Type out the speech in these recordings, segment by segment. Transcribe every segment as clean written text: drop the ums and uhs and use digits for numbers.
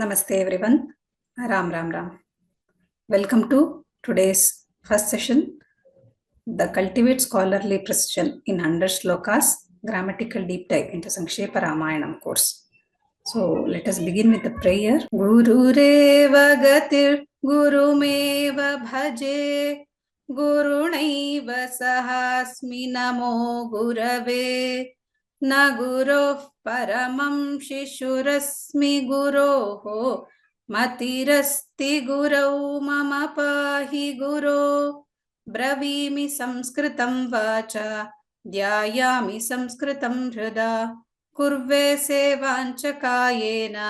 Namaste everyone. Ram Ram Ram. Welcome to today's first session, the Cultivate Scholarly Precision in 100 Slokas, Grammatical Deep Dive into Sankshepa Ramayanam course. So let us begin with the prayer. Guru Reva Gatir Gurumeva Bhaje Gurunaiva Sahasmi Namo Gurave Na Guroh Paramam Shishurasmi Guroho Matirasti Gurau Mama Pahi Guru Bravimi Samskritam Vacha Dhyayami Samskritam Hrida Kurve Sevanchakayena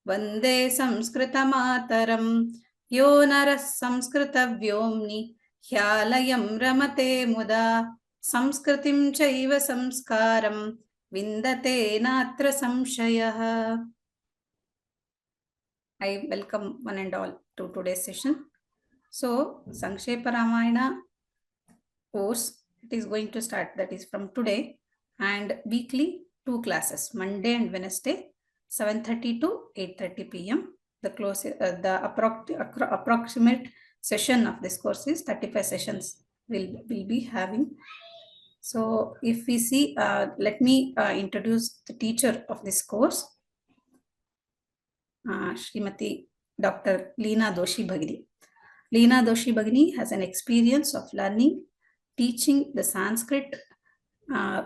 Vande Samskritamataram Yo Naras Samskritavyomni Hyalayam Ramate Muda Samskritim Chaiva Samskaram Vindate Natra Samshayah. I welcome one and all to today's session. So, Sankshepa Ramayana course, it is going to start, that is from today, and weekly 2 classes, Monday and Wednesday, 7:30 to 8:30 p.m. The approximate session of this course is 35 sessions will be having. So if we see, let me introduce the teacher of this course, Srimati Dr. Leena Doshi Bhagini. Leena Doshi Bhagini has an experience of learning, teaching the Sanskrit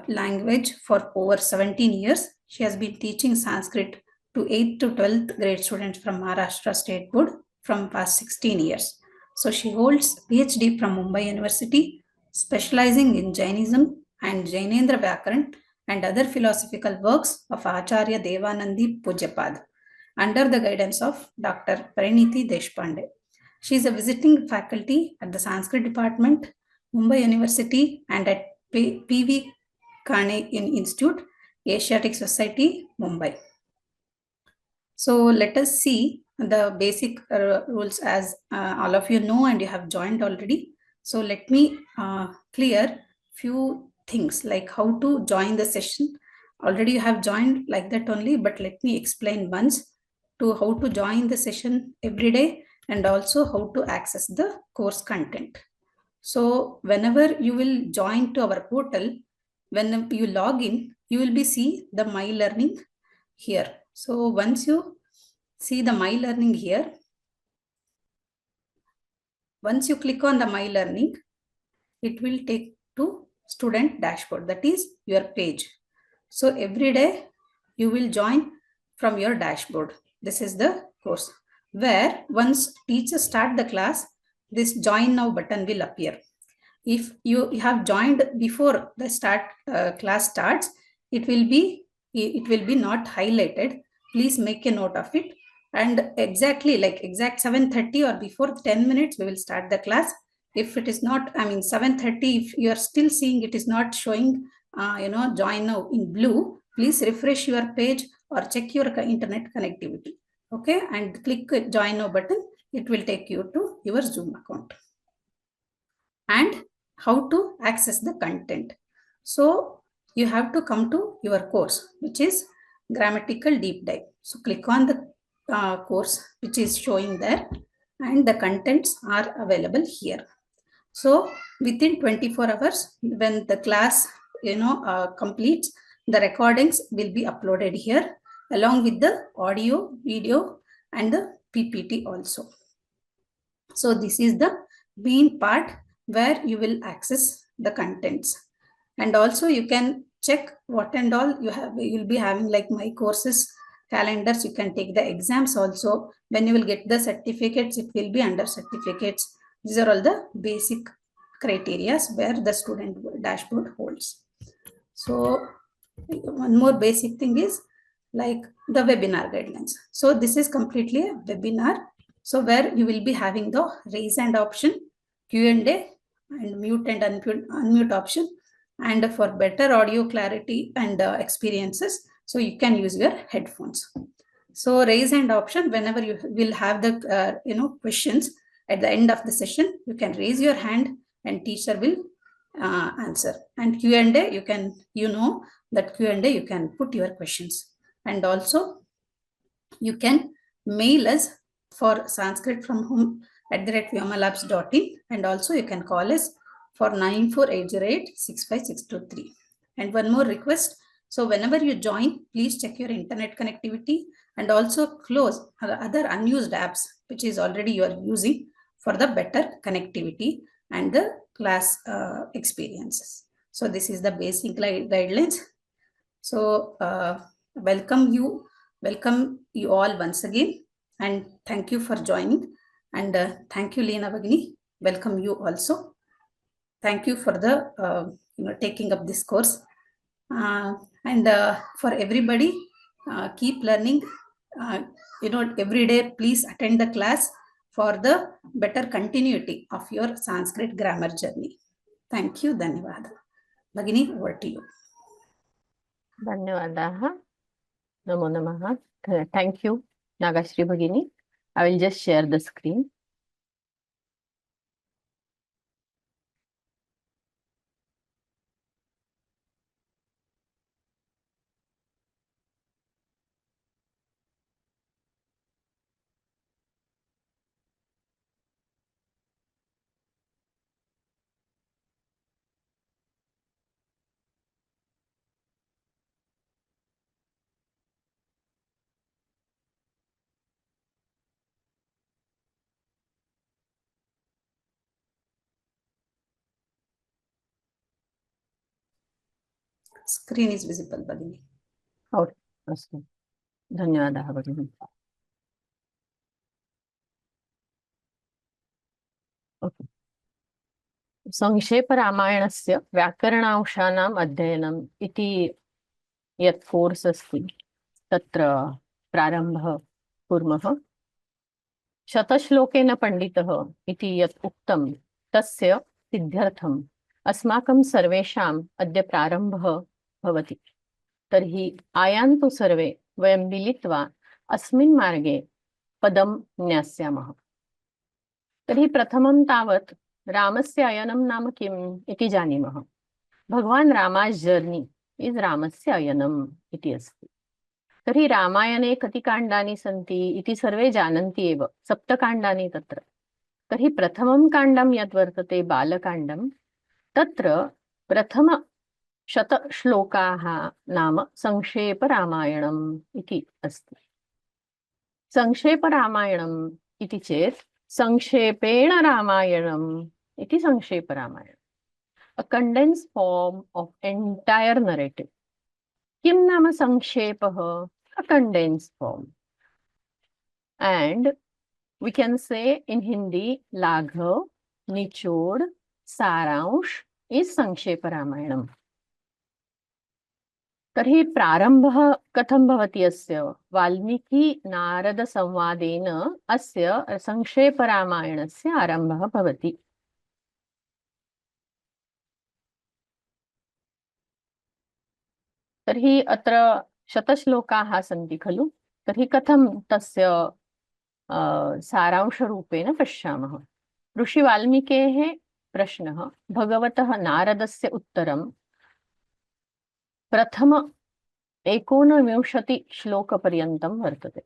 language for over 17 years. She has been teaching Sanskrit to 8th to 12th grade students from Maharashtra State Board from past 16 years. So she holds PhD from Mumbai University, specializing in Jainism and Jainendra Vyakaran and other philosophical works of Acharya Devanandi Pujapad under the guidance of Dr. Pariniti Deshpande. She is a visiting faculty at the Sanskrit department, Mumbai University, and at P.V. Kane Institute, Asiatic Society, Mumbai. So let us see the basic rules, as all of you know and you have joined already. So let me clear few things like how to join the session. Already you have joined like that only, but let me explain once to how to join the session every day and also how to access the course content. So whenever you will join to our portal, when you log in, you will be see the My Learning here. So once you see the My Learning here, once you click on the My Learning, it will take to student dashboard, that is your page. So every day you will join from your dashboard. This is the course where once teachers start the class, this join now button will appear. If you have joined before the class starts, it will be not highlighted. Please make a note of it. And exactly like exact 7:30 or before 10 minutes, we will start the class. If it is not, 7:30, if you are still seeing it is not showing, join now in blue, please refresh your page or check your internet connectivity. Okay, and click join now button. It will take you to your Zoom account. And how to access the content. So you have to come to your course, which is Grammatical Deep Dive. So click on the course which is showing there, and the contents are available here. So within 24 hours, when the class completes, the recordings will be uploaded here along with the audio, video, and the PPT also. So this is the main part where you will access the contents. And also you can check what and all you'll be having, like my courses calendars. You can take the exams also. When you will get the certificates, it will be under certificates. These are all the basic criteria where the student dashboard holds. So one more basic thing is like the webinar guidelines. So this is completely a webinar. So where you will be having the raise hand option, Q&A, and mute and unmute option. And for better audio clarity and experiences, so you can use your headphones. So raise hand option, whenever you will have the questions at the end of the session, you can raise your hand and teacher will answer. And Q&A, you can, that Q&A you can put your questions. And also you can mail us for Sanskrit from home @vyomalabs.in, and also you can call us for 9480865623. And one more request. So whenever you join, please check your internet connectivity and also close other unused apps which is already you are using for the better connectivity and the class experiences. So this is the basic guidelines. So welcome you all once again, and thank you for joining. And thank you, Leena Bagini. Welcome you also. Thank you for the taking up this course. And for everybody, keep learning. Every day, please attend the class for the better continuity of your Sanskrit grammar journey. Thank you. Dhanyawad. Bagini, over to you. धन्यवादाः. नमो नमः. Thank you, Nagashri Bhagini. I will just share the screen. Screen is visible, Bagini. Oh, अस्तु. धन्यवादाः भगिनी. Okay. संक्षेपरामायणस्य व्याकरणांशानाम् अध्ययनम् इति यत् course अस्ति तत्र प्रारम्भः कुर्मः. शतश्लोकेन पण्डितः इति यत् उक्तं तस्य सिद्ध्यर्थम् अस्माकं सर्वेषाम् अद्य प्रारम्भः भवति. तर्हि आयान्तु सर्वे वयं मिलित्वा अस्मिन् मार्गे पदं न्यास्यामः. तर्हि प्रथमं तावत् रामस्य अयनं नाम किम् इति जानीमः. भगवान् रामा's जर्नी इस् रामस्य अयनम् इति अस्ति. तर्हि रामायणे कति काण्डानि सन्ति इति सर्वे जानन्ति एव. 7 काण्डानि तत्र. तर्हि प्रथमं काण्डं यत् वर्तते बालकाण्डं, तत्र प्रथम 100 श्लोकाः नाम संक्षेपरामायणम् इति अस्ति. संक्षेपरामायणम् इति चेत् संक्षेपेण रामायणम् इति संक्षेपरामायणम्. A condensed form of entire narrative. किं नाम संक्षेपः? A condensed form. And we can say in Hindi, Laghav, Nichod, Saransh is संक्षेप रामायणम्. तर्हि प्रारम्भः कथं भवति अस्य? वाल्मीकि नारद संवादेन अस्य संक्षेप रामायणस्य आरम्भः भवति. तर्हि अत्र 100 श्लोकाः सन्ति खलु. तर्हि कथं तस्य सारांशरूपेण पश्यामः. ऋषि वाल्मीकेः प्रश्नः भगवतः नारदस्य उत्तरं प्रथम 19 श्लोकपर्यन्तं वर्तते.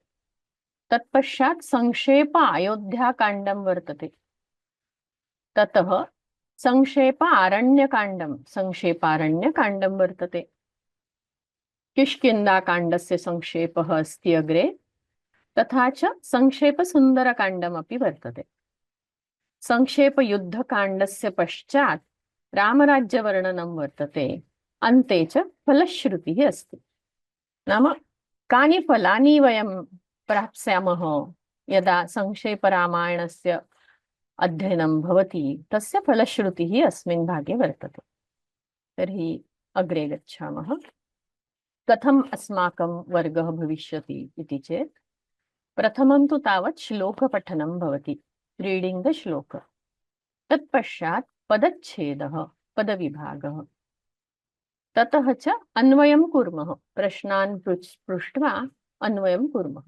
तत्पश्चात् संक्षेप अयोध्याकाण्डं वर्तते. ततः संक्षेप आरण्यकाण्डं वर्तते. किष्किन्धाकाण्डस्य संक्षेपः अस्ति अग्रे. तथा च संक्षेप सुन्दरकाण्डमपि वर्तते. संक्षेप युद्धकाण्डस्य पश्चात् रामराज्यवर्णनं वर्तते. अन्ते च फलश्रुतिः अस्ति. नाम कानि फलानि वयं प्राप्स्यामः यदा संक्षेपरामायणस्य अध्ययनं भवति, तस्य फलश्रुतिः अस्मिन् भागे वर्तते. तर्हि अग्रे गच्छामः. कथम् अस्माकं वर्गः भविष्यति इति चेत् प्रथमं तु तावत् श्लोकपठनं भवति. रीडिंग द श्लोक. तत्पश्चात् पदच्छेदः, पदविभागः. ततः च अन्वयं कुर्मः. प्रश्नान् पृष्ट्वा अन्वयं कुर्मः.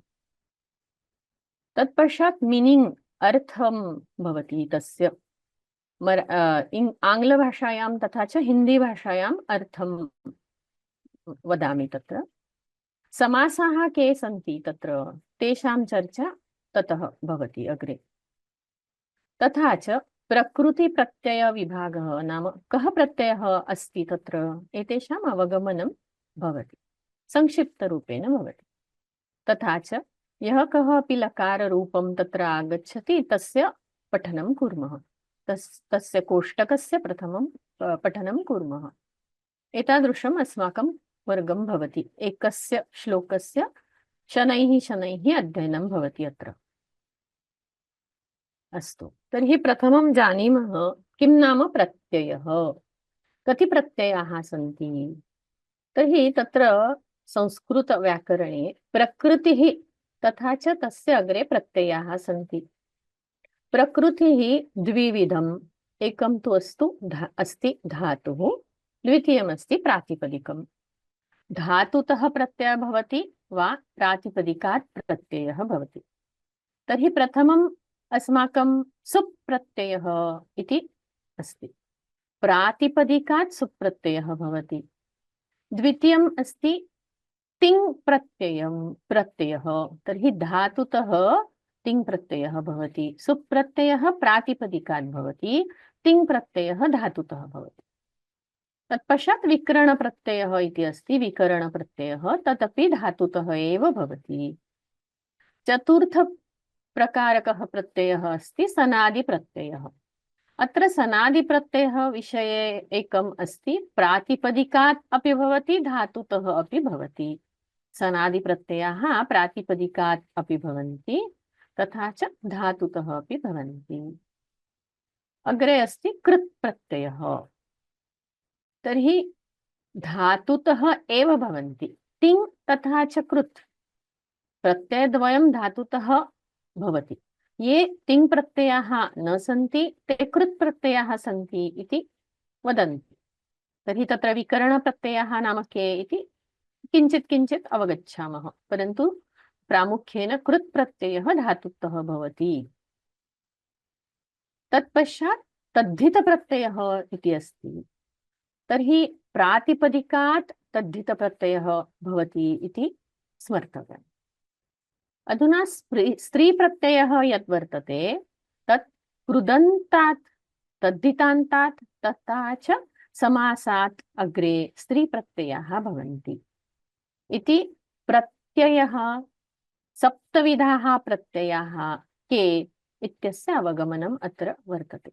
तत्पश्चात् मीनिंग, अर्थं भवति तस्य. आङ्ग्लभाषायां तथा च हिंदी भाषायाम् अर्थं वदामि. तत्र समासाः के सन्ति तत्र तेषां चर्चा ततः भवति अग्रे। तथा च प्रकृतिप्रत्ययविभागः नाम कः प्रत्ययः अस्ति तत्र एतेषाम् अवगमनं भवति, संक्षिप्तरूपेण भवति। तथा च यः कः अपि लकाररूपं तत्र आगच्छति तस्य पठनं कुर्मः, तस्य कोष्टकस्य प्रथमं पठनं कुर्मः। एतादृशम् अस्माकं वर्गं भवति। एकस्य श्लोकस्य शनैः शनैः अध्ययनं भवति अत्र। अस्तु, तर्हि प्रथमं जानीमः किं नाम प्रत्ययः, कति प्रत्ययाः सन्ति। तर्हि तत्र संस्कृतव्याकरणे प्रकृतिः तथा च तस्य अग्रे प्रत्ययाः सन्ति। प्रकृतिः द्विविधम्, एकं तु अस्ति धातुः, द्वितीयमस्ति प्रातिपदिकम्। धातुतः प्रत्ययः भवति वा प्रातिपदिकात् प्रत्ययः भवति। तर्हि प्रथमम् अस्माकं सुप् प्रत्ययः इति अस्ति, प्रातिपदिकात् सुप् प्रत्ययः भवति। द्वितीयम् अस्ति तिङ् प्रत्ययः, तर्हि धातुतः तिङ् प्रत्ययः भवति। सुप् प्रत्ययः प्रातिपदिकात् भवति, तिङ् प्रत्ययः धातुतः भवति। तत्पश्चात् विकरणप्रत्ययः इति अस्ति, विकरणप्रत्ययः तदपि धातुतः एव भवति। चतुर्थ प्रकारकः प्रत्ययः अस्ति सनादिप्रत्ययः। अत्र सनादिप्रत्ययः विषये एकम् अस्ति, प्रातिपदिकात् अपि भवति धातुतः अपि भवति। सनादिप्रत्ययाः प्रातिपदिकात् अपि भवन्ति तथा च धातुतः अपि भवन्ति। अग्रे अस्ति कृत् प्रत्ययः, तर्हि धातुतः एव भवन्ति। तिङ् तथा च कृत् प्रत्ययद्वयं धातुतः भवति। ये तिङ् प्रत्ययाः न सन्ति ते कृत् प्रत्ययाः सन्ति इति वदन्ति। तर्हि तत्र विकरणप्रत्ययाः नाम के इति किञ्चित् अवगच्छामः, परन्तु प्रामुख्येन कृत् प्रत्ययः धातुतः भवति। तत्पश्चात् तद्धितप्रत्ययः इति अस्ति, तर्हि प्रातिपदिकात् तद्धितप्रत्ययः भवति इति स्मर्तव्यम्। अधुना स्त्रीप्रत्ययः यत् वर्तते तत् कृदन्तात् तद्धितान्तात् तथा च समासात् अग्रे स्त्रीप्रत्ययाः भवन्ति इति। प्रत्ययः सप्तविधाः प्रत्ययाः के इत्यस्य अवगमनम् अत्र वर्तते।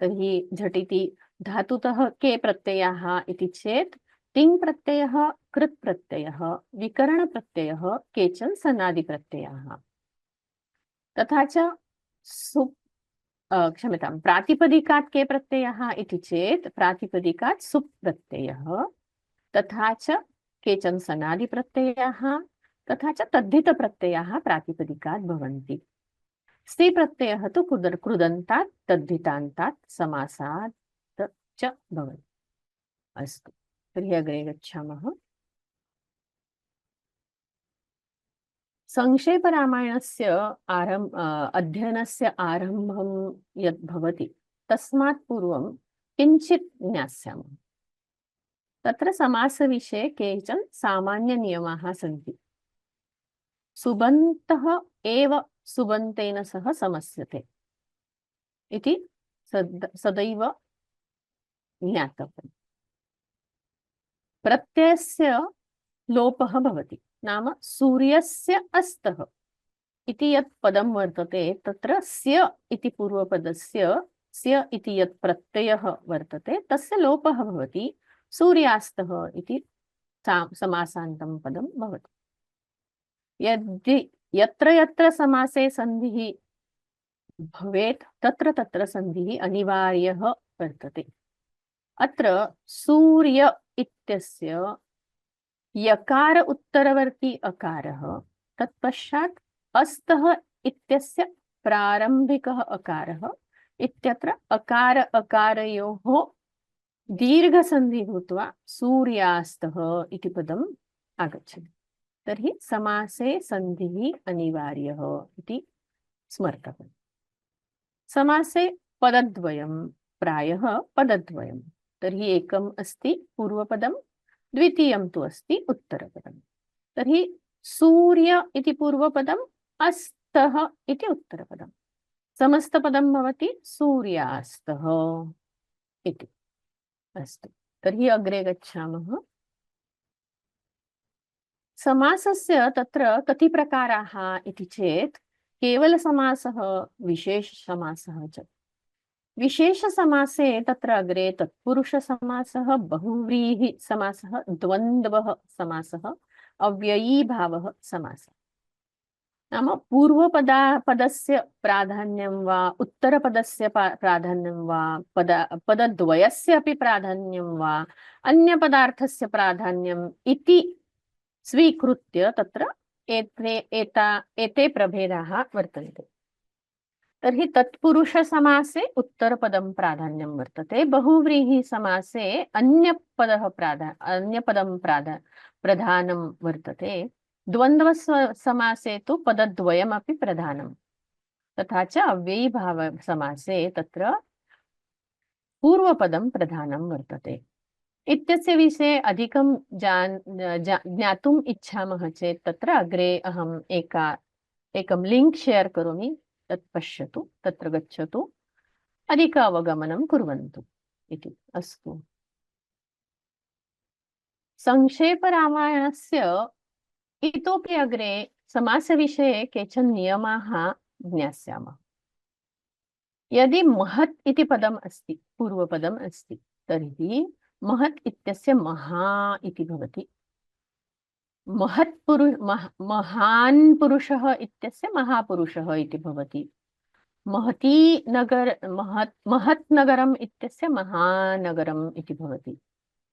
तर्हि झटिति धातुतः के प्रत्ययाः इति चेत् तिङ् प्रत्ययः, कृत् प्रत्ययः, विकरणप्रत्ययः, केचन सनादिप्रत्ययाः। तथा च क्षम्यतां, प्रातिपदिकात् के प्रत्ययाः इति चेत् प्रातिपदिकात् सुप् प्रत्ययः, तथा च केचन सनादिप्रत्ययाः, तथा च तद्धितप्रत्ययाः प्रातिपदिकात् भवन्ति। स्त्रीप्रत्ययः तु कृदन्तात् तद्धितान्तात् समासात् च भवति। अस्तु, तर्हि अग्रे गच्छामः। संक्षेपरामायणस्य अध्ययनस्य आरम्भं यत् भवति तस्मात् पूर्वं किञ्चित् ज्ञास्यामः। तत्र समासविषये केचन सामान्यनियमाः सन्ति। सुबन्तः एव सुबन्तेन सह समस्यते इति सदैव ज्ञातव्यम्। प्रत्ययस्य लोपः भवति, नाम सूर्यस्य अस्तः इति यत् पदं वर्तते तत्र स्य इति पूर्वपदस्य स्य इति यत् प्रत्ययः वर्तते तस्य लोपः भवति, सूर्यास्तः इति समासान्तं पदं भवति। यत्र यत्र समासे संधिः भवेत् तत्र तत्र संधिः अनिवार्यः वर्तते। अत्र सूर्य इत्यस्य यकार उत्तरवर्ती अकारः, तत्पश्चात् अस्तः इत्यस्य प्रारंभिकः अकारः इत्यत्र अकार अकारयोः दीर्घसन्धि भूत्वा सूर्यास्तः इति पदम् आगच्छति। तर्हि समासे संधिः अनिवार्यः इति स्मर्तव्यम्। समासे पदद्वयं, प्रायः पदद्वयं, तर्हि एकम् अस्ति पूर्वपदं, द्वितीयं तु अस्ति उत्तरपदं। तर्हि सूर्य इति पूर्वपदम्, अस्तः इति उत्तरपदम्। समस्तपदं भवति सूर्यास्तः इति। अस्तु, तर्हि अग्रे गच्छामः। समासस्य तत्र कति प्रकाराः इति चेत् केवलसमासः, विशेषसमासः च। विशेषसमासे तत्र अग्रे तत्पुरुषसमासः, बहुव्रीहिसमासः, द्वन्द्वः समासः, अव्ययीभावः समासः। नाम पूर्वपदस्य प्राधान्यं वा उत्तरपदस्य प्राधान्यं वा पदद्वयस्य अपि प्राधान्यं वा अन्यपदार्थस्य प्राधान्यम् इति स्वीकृत्य तत्र एते प्रभेदाः वर्तन्ते। तर्हि तत्पुरुषसमासे उत्तरपदं प्राधान्यं वर्तते, बहुव्रीहिसमासे अन्यपदं प्रधानं वर्तते, द्वन्द्वसमासे तु पदद्वयमपि प्रधानं, तथा च अव्ययीभावसमासे तत्र पूर्वपदं प्रधानं वर्तते। इत्यस्य विषये अधिकं ज्ञातुम् इच्छामः चेत् तत्र अग्रे अहम् एकं लिङ्क् शेर् करोमि, तत् पश्यतु, तत्र गच्छतु, अधिक अवगमनं कुर्वन्तु इति। अस्तु, संक्षेपरामायणस्य इतोपि अग्रे समासविषये केचन नियमाः ज्ञास्यामः। यदि महत् इति पदम् अस्ति, पूर्वपदम् अस्ति, तर्हि महत् इत्यस्य महा इति भवति। महान् पुरुषः इत्यस्य महापुरुषः इति भवति। महत् नगरम् इत्यस्य महानगरम् इति भवति।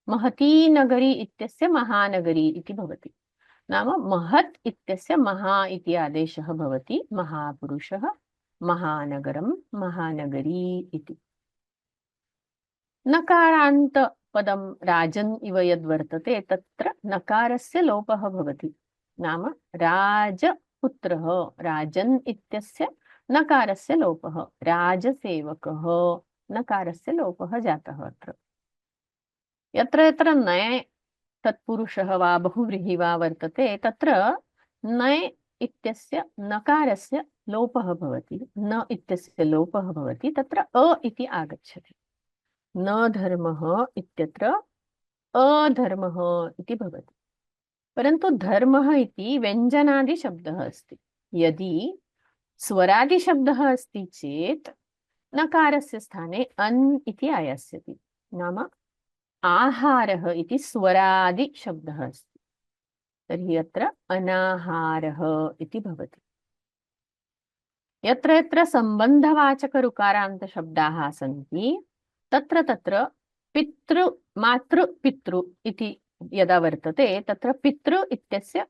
महती नगरी इत्यस्य महानगरी इति भवति। नाम महत् इत्यस्य महा इति आदेशः भवति, महापुरुषः, महानगरं, महानगरी इति। नकारान्त पदं राजन् इव यद्वर्तते तत्र नकारस्य लोपः भवति। नाम राजपुत्रः, राजन् इत्यस्य नकारस्य लोपः, राजसेवकः, नकारस्य लोपः जातः अत्र। यत्र यत्र नय तत्पुरुषः वा बहुव्रीहि वा वर्तते तत्र नय इत्यस्य नकारस्य लोपः भवति, न इत्यस्य लोपः भवति, तत्र अ इति आगच्छति। न धर्मः इत्यत्र अधर्मः इति भवति। परन्तु धर्मः इति व्यञ्जनादिशब्दः अस्ति। यदि स्वरादिशब्दः अस्ति चेत् नकारस्य स्थाने अन् इति आयास्यति। नाम आहारः इति स्वरादिशब्दः अस्ति, तर्हि अत्र अनाहारः इति भवति। यत्र यत्र सम्बन्धवाचकऋकारान्तशब्दाः सन्ति तत्र तत्र पितृ मातृ पितृ इति यदा वर्तते तत्र पितृ इत्यस्य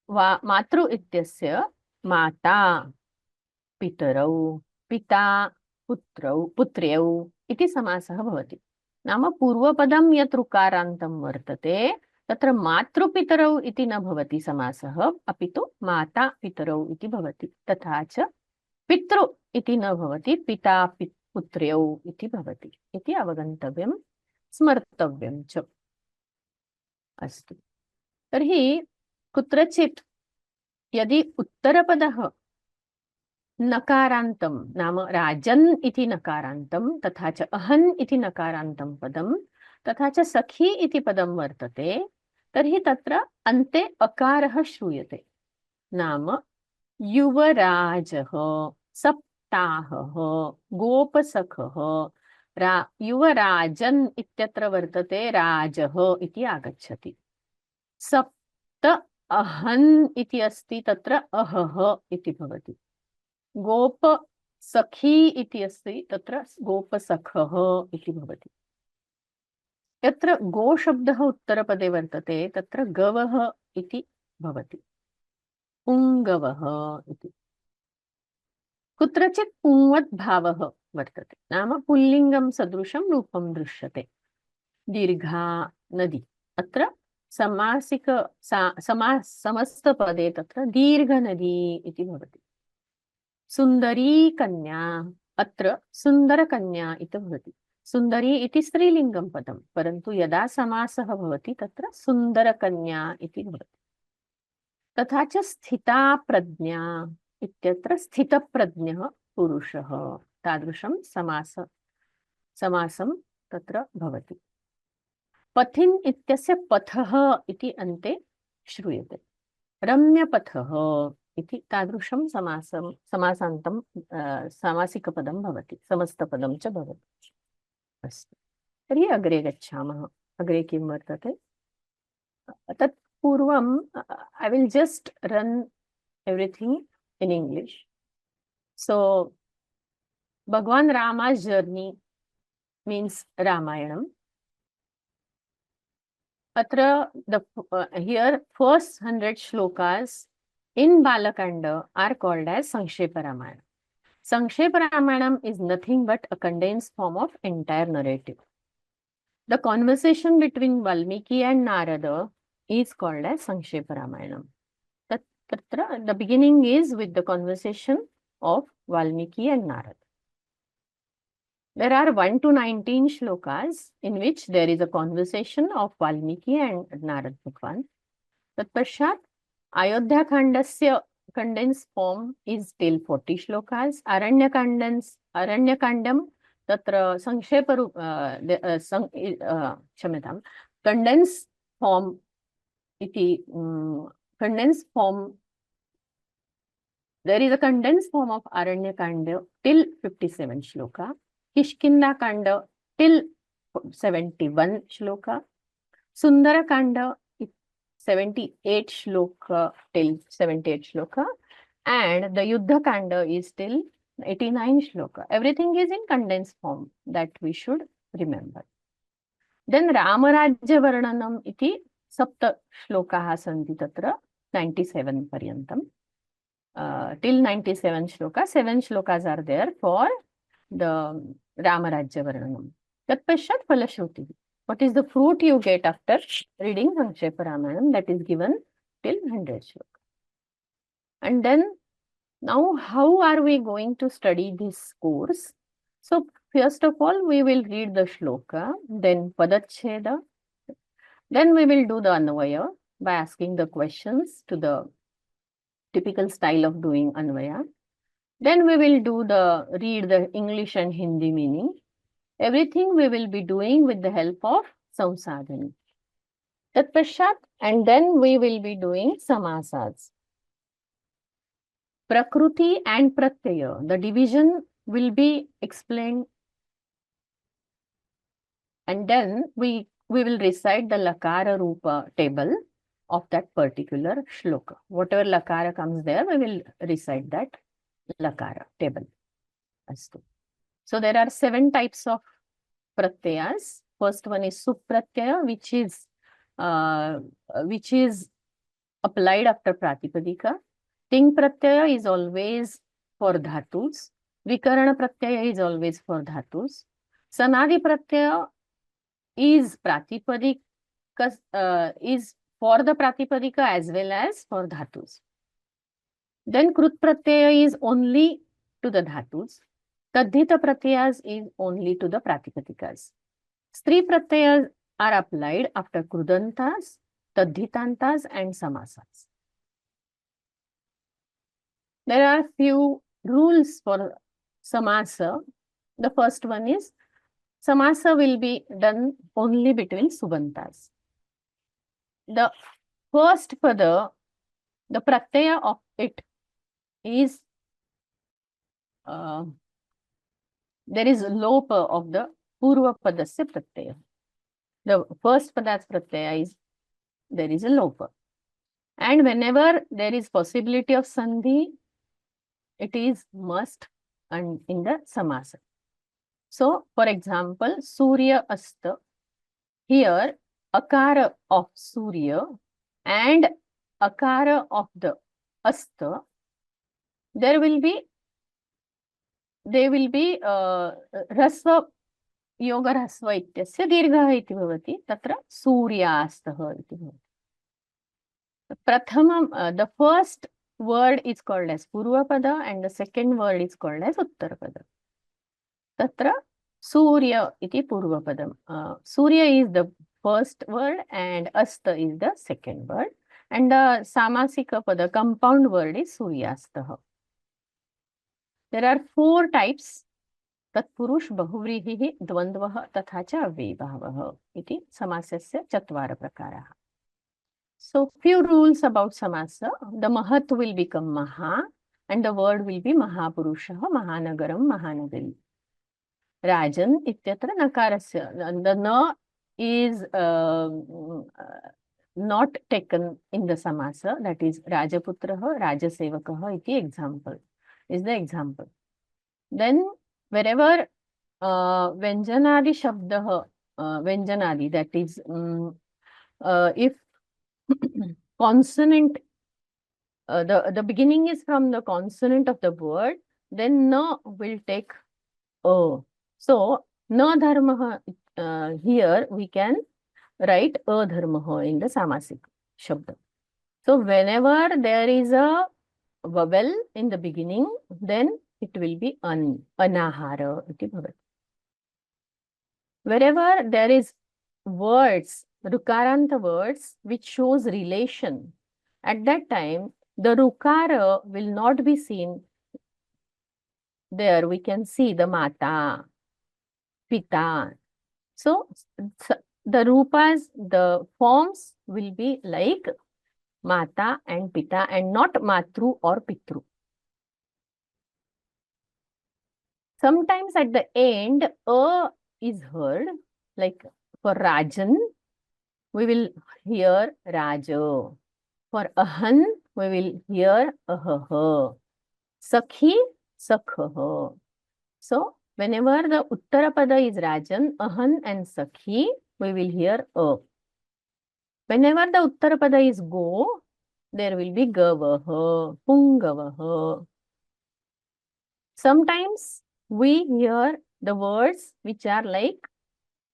वा मातृ इत्यस्य माता पितरौ, पिता पुत्रौ, पुत्र्यौ इति समासः भवति। नाम पूर्वपदं यत् ऋकारान्तं वर्तते तत्र मातृपितरौ इति न भवति समासः, अपि तु माता पितरौ इति भवति। तथा च पितृ इति न भवति, पिता पुत्र्यौ इति भवति इति अवगन्तव्यं, स्मर्तव्यं च। अस्तु, तर्हि कुत्रचित् यदि उत्तरपदः नकारान्तं नाम राजन् इति नकारान्तं, तथा च अहन् इति नकारान्तं पदं, तथा च सखी इति पदं वर्तते, तर्हि तत्र अन्ते अकारः श्रूयते। नाम युवराजः, सप्ताहः, गोपसखः, युवराजन् इत्यत्र वर्तते राजः इति आगच्छति। सप्त अहन् इति अस्ति, तत्र अहः इति भवति। गोप सखी इति अस्ति, तत्र गोपसखः इति भवति। यत्र गो शब्दः उत्तरपदे वर्तते तत्र गवः इति भवति, पुङ्गवः इति। कुत्रचित् पुंवत् भावः वर्तते, नाम पुल्लिङ्गं सदृशं रूपं दृश्यते। दीर्घा नदी, अत्र समासिक समस्तपदे तत्र दीर्घनदी इति भवति। सुन्दरी कन्या, अत्र सुन्दरकन्या इति भवति। सुन्दरी इति स्त्रीलिङ्गं पदं, परन्तु यदा समासः भवति तत्र सुन्दरकन्या इति भवति। तथा च स्थिता प्रज्ञा इत्यत्र स्थितप्रज्ञः पुरुषः तादृशं समासं तत्र भवति। पथिन् इत्यस्य पथः इति अन्ते श्रूयते। रम्यपथः इति तादृशं समासान्तं सामासिकपदं भवति, समस्तपदं च भवति। अस्तु, तर्हि अग्रे गच्छामः। अग्रे किं वर्तते? तत् पूर्वं I will just run everything in English. So, Bhagwan Rama's journey means Ramayanam. Atra here first 100 shlokas in Balakanda are called as Sankshepa Ramayana. Sankshepa Ramayana is nothing but a condensed form of entire narrative. The conversation between Valmiki and Narada is called as Sankshepa Ramayana. The beginning is with the conversation of Valmiki and Narada. There are 1 to 19 shlokas in which there is a conversation of Valmiki and Narad Bhagwan. Tat Pashat, Ayodhya Khandasya condensed form is till 40 shlokas. Aranyakandam tatra Sankshepa Kshamyatam. Condensed form iti condensed form. There is a condensed form of Aranyakanda till 57 shloka. Kishkinda Kanda till 71 shloka. Sundara Kanda 78 shloka till 78 shloka. And the Yuddha Kanda is till 89 shloka. Everything is in condensed form that we should remember. Then Ramarajya Varnanam iti sapta shlokaha santi tatra 97 paryantam. Till 97 shloka, 7 shlokas are there for the Ramarajya Varnanam. Tat Pashat Phalashruti. What is the fruit you get after reading Sankshepa Ramayana? That is given till 100 shloka. And then now how are we going to study this course? So first of all, we will read the shloka, then Padacheda. Then we will do the Anvaya by asking the questions to the typical style of doing Anvaya. Then we will read the English and Hindi meaning. Everything we will be doing with the help of Samsadhani. Tat Pashat, and then we will be doing Samasas. Prakruti and Pratyaya, the division will be explained. And then we will recite the Lakara Rupa table of that particular shloka. Whatever Lakara comes there, we will recite that Lakara table. So there are 7 types of pratyayas. First one is Supratyaya, which is applied after Pratipadika. Ting Pratyaya is always for dhatus. Vikarana Pratyaya is always for dhatus. Sanadi Pratyaya is Pratipadika, is for the Pratipadika as well as for dhatus. Then Krut Pratyaya is only to the dhatus. Tadhita Pratyayas is only to the Pratipadikas. Stri Pratyayas are applied after Krudantas, Tadhitantas and Samasas. There are few rules for Samasa. The first one is Samasa will be done only between Subantas. The first pada, the pratyaya of it is, there is lopa of the Purva Padasya pratyaya. The first pada's pratyaya is, there is a lopa. And whenever there is possibility of sandhi, it is must and in the samasa. So, for example, Surya Asta, here akara of Surya and akara of the Asta, they will be rasva yoga rasva ityasya dirghah iti bhavati, tatra Suryastah iti bhavati. Prathamam, the first word is called as Purvapada and the second word is called as Uttarapada. Tatra Surya iti Purvapadam. Surya is the first word and Asta is the second word. And the Samasika pada, compound word is Suryastaha. There are 4 types. तत्पुरुष बहुव्रीहिः द्वन्द्वः तथा च अव्ययीभावः इति समासस्य 4 प्रकाराः. So few rules about samasa. The mahat will become maha and the word will be mahapurushah, mahanagaram, mahanagari. Rajan ityatra nakarasya. The na is not taken in the samasa, that is rajaputrah, rajasevakah iti example is the example. Then wherever Vyanjanadi Shabdah, Vyanjanadi, that is, if consonant, the beginning is from the consonant of the word, then na will take a. So, na dharmah, here we can write a dharmah in the Samasik Shabda. So, whenever there is a vowel in the beginning, then it will be anahara iti bhavati. Wherever there is words, rukaranta words, which shows relation, at that time, the rukara will not be seen. There we can see the mata, pita. So, the rupas, the forms will be like mata and pita and not matru or pitru. Sometimes at the end, a is heard, like for Rajan, we will hear Raja. For Ahan, we will hear Ahaha. Sakhi, Sakhaha. So, whenever the Uttarapada is Rajan, Ahan and Sakhi, we will hear A. Whenever the Uttarapada is Go, there will be Gavaha, Pungavaha. Sometimes we hear the words which are like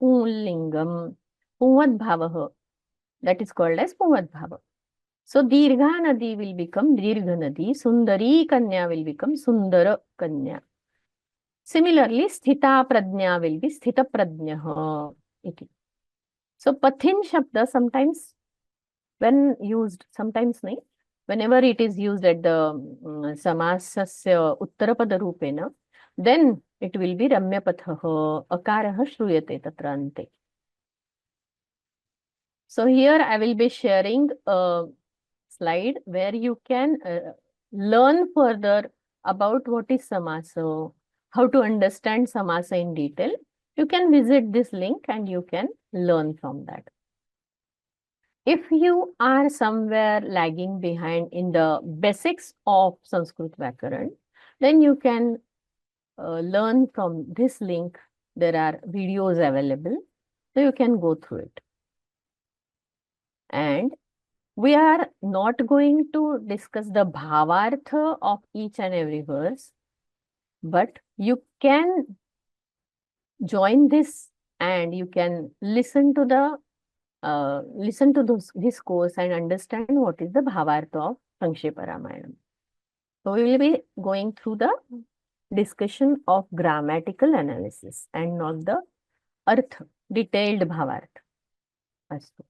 Pullingam, Pumadbhavaha. That is called as Pumadbhava. So, Dirgha Nadi will become Dirgha Nadi, Sundari Kanya will become Sundara Kanya. Similarly, Sthita Pradnya will be Sthita Pradnyaha. So, Pathin Shabda sometimes when used, sometimes nahi, whenever it is used at the Samasasya Uttarapada Rupena, then it will be Ramya Pathaha, Akaraha Shruyate Tatra Ante. So, here I will be sharing a slide where you can learn further about what is samasa, how to understand samasa in detail. You can visit this link and you can learn from that. If you are somewhere lagging behind in the basics of Sanskrit Vyakaran, then you can learn from this link. There are videos available, so you can go through it. And we are not going to discuss the bhavartha of each and every verse, but you can join this and you can listen to the this course and understand what is the bhavartha of Sangshepa Ramayanam. So we will be going through the discussion of grammatical analysis and not the artha, detailed bhavartha. Astu.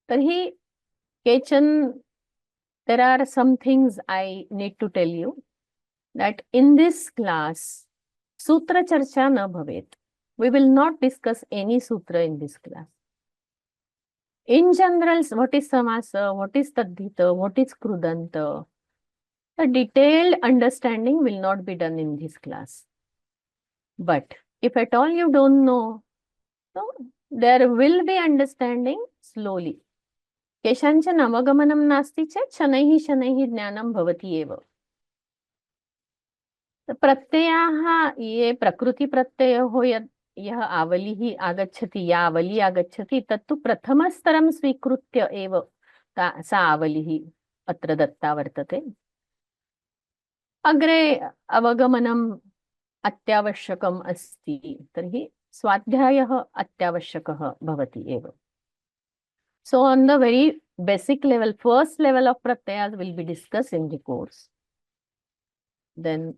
Tarhi Kechan, there are some things I need to tell you that in this class, Sutra Charcha na bhavet. We will not discuss any sutra in this class. In general, what is samasa, what is tadhita, what is krudanta? The detailed understanding will not be done in this class. But if at all you don't know, so there will be understanding slowly. केषाञ्चन अवगमनं नास्ति चेत् शनैः शनैः ज्ञानं भवति एव. प्रत्ययाः ये प्रकृतिप्रत्ययो यः आवलिः आगच्छति, या आवली आगच्छति तत्तु प्रथमस्तरं स्वीकृत्य एव सा आवलिः अत्र दत्ता वर्तते. अग्रे अवगमनम् अत्यावश्यकम् अस्ति तर्हि स्वाध्यायः अत्यावश्यकः भवति एव. So, on the very basic level, first level of pratyayas will be discussed in the course. Then,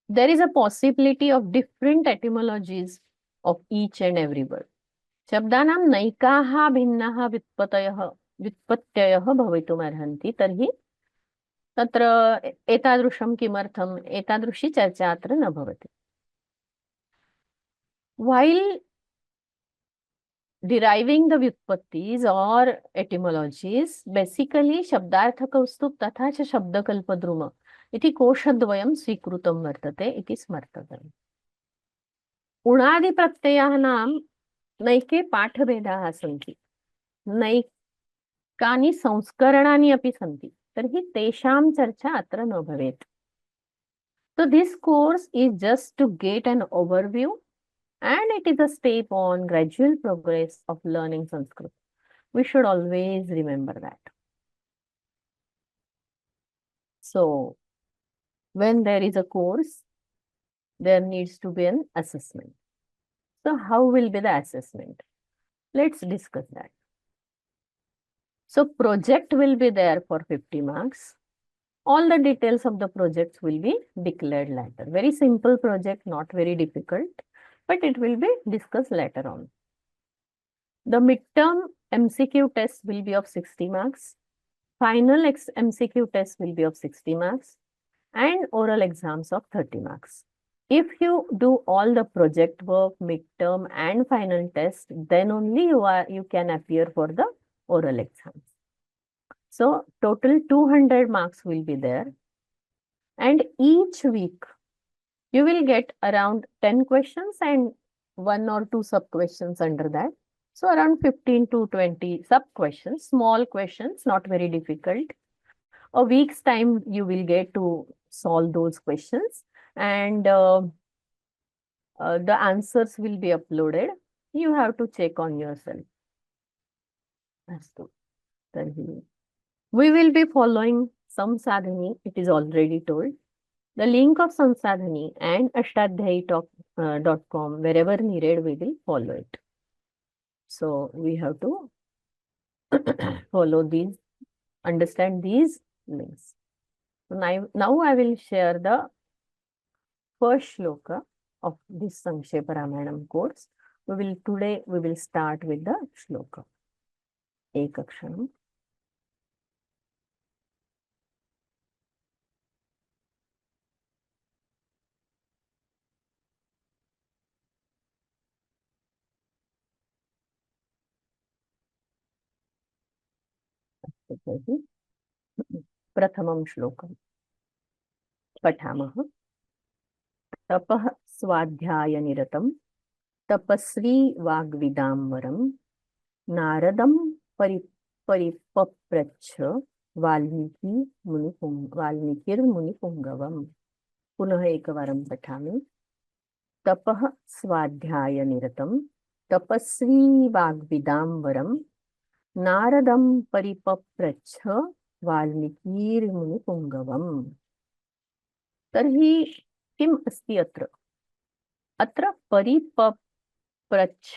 there is a possibility of different etymologies of each and every word. शब्दानां नैकाः भिन्नाः व्युत्पत्तयः भवितुमर्हन्ति, तर्हि तत्र एतादृशं किमर्थम्, एतादृशी चर्चा अत्र न भवति. While deriving the vyutpattis or etymologies, basically शब्दार्थकौस्तुभ तथा च शब्दकल्पद्रुम इति कोशद्वयं स्वीकृतं वर्तते इति स्मर्तव्यम्. उणादिप्रत्ययानां नैके पाठभेदाः सन्ति, नैकानि संस्करणानि अपि सन्ति, तर्हि तेषां चर्चा अत्र न भवेत्. So this course is just to get an overview, and it is a step on gradual progress of learning Sanskrit. We should always remember that. So when there is a course, there needs to be an assessment. So how will be the assessment? Let's discuss that. So project will be there for 50 marks. All the details of the projects will be declared later. Very simple project, not very difficult, but it will be discussed later on. The midterm MCQ test will be of 60 marks. Final MCQ test will be of 60 marks and oral exams of 30 marks. If you do all the project work, midterm and final test, then only you can appear for the oral exams. So total 200 marks will be there, and each week you will get around 10 questions and 1 or 2 sub questions under that. So around 15 to 20 sub questions, small questions, not very difficult. A week's time you will get to solve those questions, and the answers will be uploaded. You have to check on yourself. We will be following Samsadhani, it is already told. The link of Samsadhani and ashtadhyayi.com, wherever needed, we will follow it. So we have to follow these, understand these links. So now I will share the first shloka of this Sankshepa Ramayanam course. Today we will start with the shloka. Ekakshanam. प्रथमं श्लोकं पठामः. तपः स्वाध्यायनिरतं तपस्वी वाग्विदाम्बरं नारदं परिपप्रच्छ वाल्मीकिर्मुनिपुङ्गवम्. पुनः एकवारं पठामि. तपः स्वाध्यायनिरतं तपस्वी वाग्विदाम्बरं नारदं परिपप्रच्छ वाल्मीकिर्मुनिपुङ्गवम्. तर्हि किम् अस्ति अत्र? अत्र परिपप्रच्छ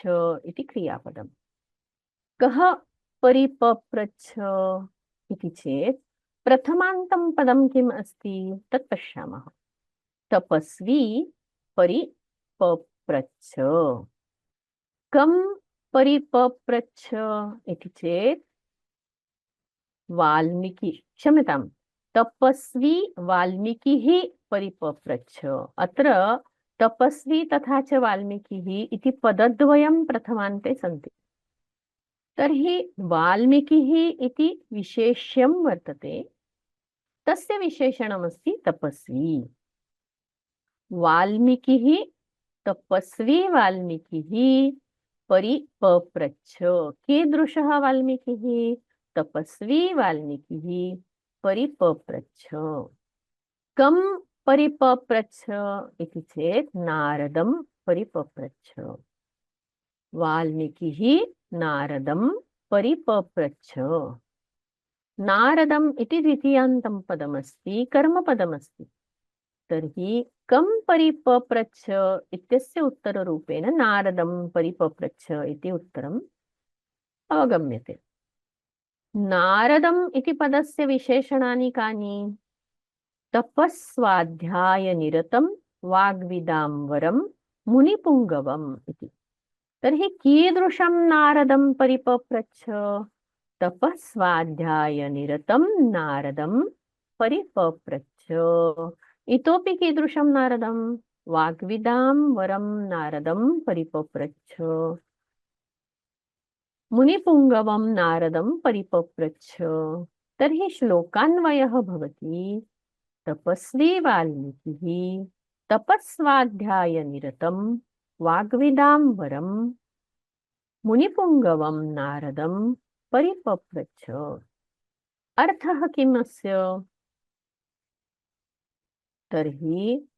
इति क्रियापदम्. कः परिपप्रच्छ इति चेत् प्रथमान्तं पदं किम् अस्ति तत् पश्यामः. तपस्वी परिपप्रच्छ. कं परिपप्रच्छ इति चेत् वाल्मीकि, क्षम्यतां, तपस्वी वाल्मीकिः परिपप्रच्छ. अत्र तपस्वी तथा च वाल्मीकिः इति पदद्वयं प्रथमान्ते सन्ति. तर्हि वाल्मीकिः इति विशेष्यं वर्तते, तस्य विशेषणमस्ति तपस्वी. वाल्मीकिः, तपस्वी वाल्मीकिः परिपप्रच्छ. कीदृशः वाल्मीकिः? तपस्वी वाल्मीकिः परिपप्रच्छ. कं परिपप्रच्छ इति चेत् नारदं परिपप्रच्छ. वाल्मीकिः नारदं परिपप्रच्छ. नारदम् इति द्वितीयान्तं पदमस्ति, कर्मपदमस्ति. तर्हि कं परिपप्रच्छ इत्यस्य उत्तररूपेण नारदं परिपप्रच्छ इति उत्तरम् अवगम्यते. नारदम् इति पदस्य विशेषणानि कानि? तपस्वाध्यायनिरतं वाग्विदाम्बरं मुनिपुङ्गवम् इति. तर्हि कीदृशं नारदं परिपप्रच्छ? तपस्वाध्यायनिरतं नारदं परिपप्रच्छ। इतोपि कीदृशं नारदं? वाग्विदां वरं नारदं परिपप्रच्छ। मुनिपुङ्गवं नारदं परिपप्रच्छ। तर्हि श्लोकान्वयः भवति तपस्वी वाल्मीकिः तपस्वाध्यायनिरतं वाग्विदां वरं मुनिपुङ्गवं नारदं परिपप्रच्छ। अर्थः किम् अस्य? तर्हि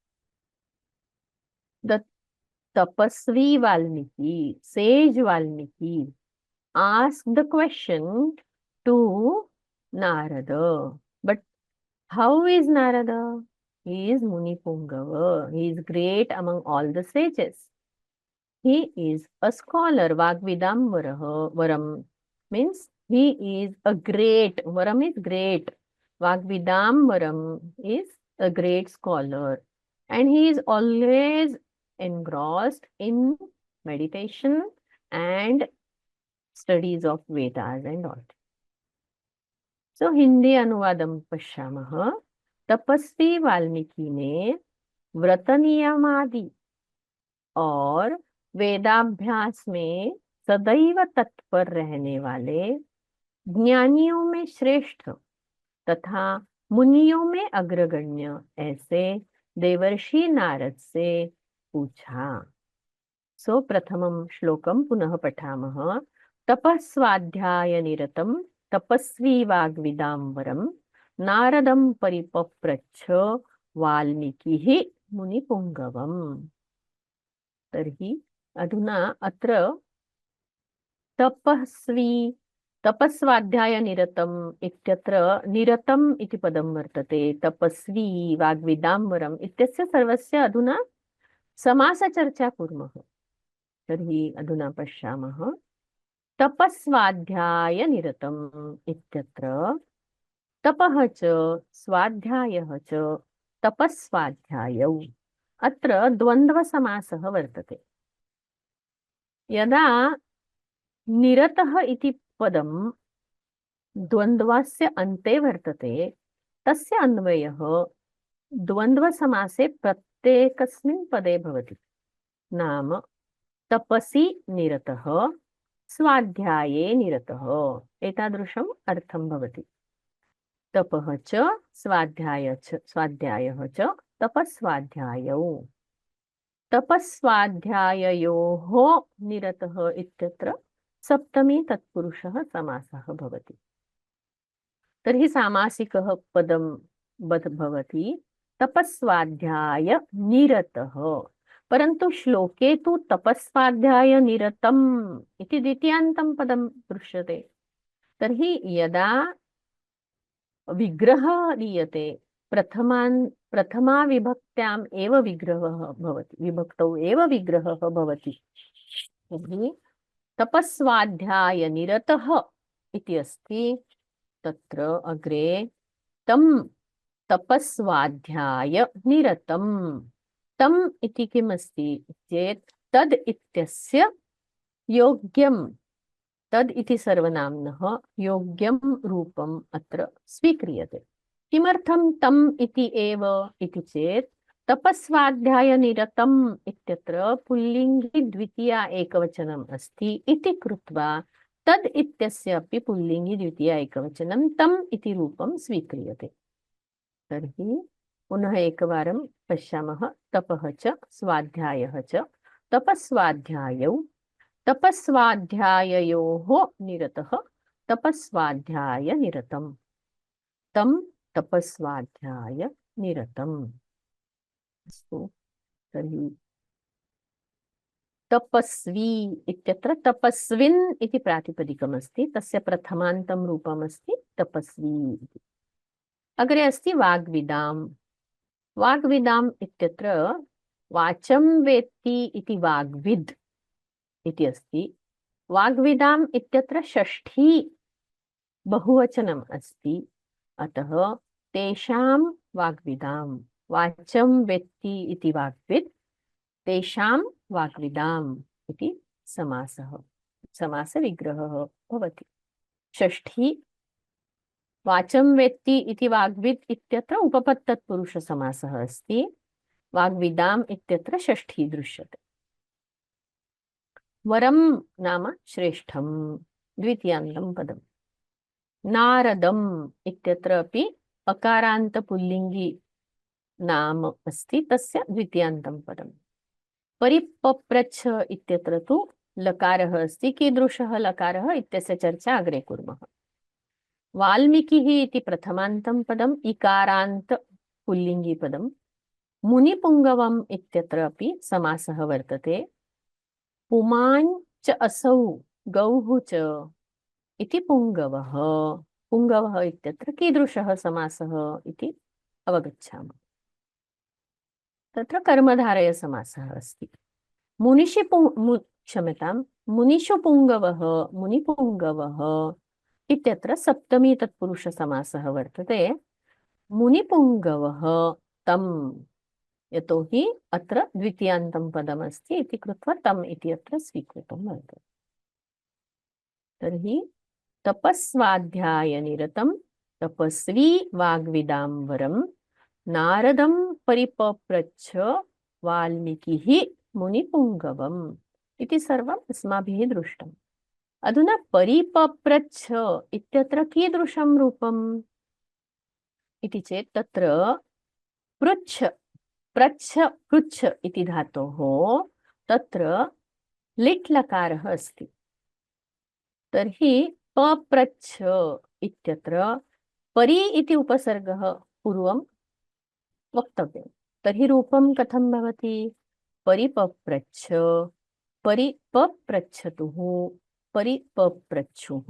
the tapasvi Valmiki, sage Valmiki, asked the question to Narada. But how is Narada? He is Muni Pungava. He is great among all the sages. He is a scholar. Vagvidam Varam means he is a great. Varam is great. Vagvidam Varam is a great scholar. And he is always engrossed in meditation and studies of Vedas and all. So Hindi अनुवादम पश्यामः. तपस्वी वाल्मीकि ने व्रत नियमादि और वेदाभ्यास में सदैव तत्पर रहने वाले ज्ञानियों में श्रेष्ठ तथा मुनियों में अग्रगण्य ऐसे देवर्षि नारद से पूछा. सो प्रथमं श्लोकं पुनः पठामः. तपस्वाध्यायनिरतं तपस्वी वाग्विदां वरं नारदं परिपप्रच्छ वाल्मीकिः मुनिपुङ्गवम्. तर्हि अधुना अत्र तपस्वाध्यायनिरतम् इत्यत्र निरतम् इति पदं वर्तते. तपस्वी वाग्विदां वरम् इत्यस्य सर्वस्य अधुना समासचर्चा कुर्मः. तर्हि अधुना पश्यामः. तपस्वाध्यायनिरतम् इत्यत्र तपः च स्वाध्यायः च तपस्वाध्यायौ. अत्र द्वन्द्वसमासः वर्तते. यदा निरतः इति पदं द्वन्द्वस्य अन्ते वर्तते तस्य अन्वयः द्वन्द्वसमासे प्रत्येकस्मिन् पदे भवति. नाम तपसि निरतः स्वाध्याये निरतः एतादृशम् अर्थं भवति. तपः च स्वाध्यायः च तपस्वाध्यायौ. तपस्वाध्याययोः निरतः इत्यत्र सप्तमी तत्पुरुषः समासः भवति. तर्हि सामासिकः पदं भवति तपस्वाध्याय निरतः. परन्तु श्लोके तु तपस्वाध्याय निरतम् इति द्वितीयान्तं पदं दृश्यते. तर्हि यदा विग्रहः दीयते प्रथमा विभक्त्याम् एव विग्रहः भवति. विभक्तौ एव विग्रहः भवति. तर्हि तपस्वाध्याय निरतः इति अस्ति. तत्र अग्रे तं तपस्वाध्याय निरतम्. तम् इति किमस्ति चेत् तद् इत्यस्य योग्यं, तद् इति सर्वनाम्नः योग्यं रूपम् अत्र स्वीक्रियते. किमर्थं तम् इति एव इति चेत् तपस्वाध्यायनिरतम् इत्यत्र पुल्लिङ्गी द्वितीया एकवचनम् अस्ति इति कृत्वा तद् इत्यस्य अपि पुल्लिङ्गी द्वितीया एकवचनं तम् इति रूपं स्वीक्रियते. तर्हि पुनः एकवारं पश्यामः. तपः च स्वाध्यायः च तपस्वाध्यायौ. तपस्वाध्याययोः निरतः तपस्वाध्याय निरतम्. तं तपस्वाध्याय निरतम्. अस्तु. तर्हि तपस्वी इत्यत्र तपस्विन् इति प्रातिपदिकमस्ति. तस्य प्रथमान्तं रूपमस्ति तपस्वी इति. अग्रे अस्ति वाग्विदाम्. वाग्विदाम् इत्यत्र वाचं वेत्ति इति वाग्विद् इति अस्ति. वाग्विदाम् इत्यत्र षष्ठी बहुवचनम् अस्ति. अतः तेषां वाग्विदाम्. वाचं वेत्ति इति वाग्विद्, तेषां वाग्विदाम् इति समासः समासविग्रहः भवति। षष्ठी वाचं वेत्ति इति वाग्विद् इत्यत्र उपपत्तत्पुरुषसमासः अस्ति। वाग्विदाम् इत्यत्र षष्ठी दृश्यते। वरं नाम श्रेष्ठं द्वितीयान्तं पदम्। नारदम् इत्यत्र अपि अकारान्त पुल्लिङ्गी नाम अस्ति, तस्य द्वितीयान्तं पदम्। परिपप्रच्छ इत्यत्र तु लकारः अस्ति। कीदृशः लकारः इत्यस्य चर्चा अग्रे कुर्मः। वाल्मीकिः इति प्रथमान्तं पदम्, इकारान्त पुल्लिङ्गी पदम्। मुनिपुङ्गवम् इत्यत्र अपि समासः वर्तते। पुमान् च असौ गौः च इति पुङ्गवः। पुङ्गवः इत्यत्र कीदृशः समासः इति अवगच्छामः। तत्र कर्मधारय समासः अस्ति। क्षम्यताम्, मुनिषु पुङ्गवः, मुनिपुङ्गवः इत्यत्र सप्तमी तत्पुरुषसमासः वर्तते। मुनिपुङ्गवः तम्, यतोहि अत्र द्वितीयान्तं पदमस्ति इति कृत्वा तम् इति अत्र स्वीकृतं वर्तते। तर्हि तपस्वाध्यायनिरतं तपस्वी वाग्विदाम्बरं नारदं परिपप्रच्छ वाल्मीकिः मुनिपुङ्गवम् इति सर्वम् अस्माभिः दृष्टम्। अधुना परिपप्रच्छ इत्यत्र कीदृशं रूपम् इति चेत् तत्र पृच्छ प्रच्छ पृच्छ इति धातोः तत्र लिट् लकारः अस्ति। तर्हि पप्रच्छ इत्यत्र परि इति उपसर्गः पूर्वं वक्तव्यं। तर्हि रूपं कथं भवति? परिपप्रच्छ, परिपप्रच्छतुः, परिपप्रच्छुः,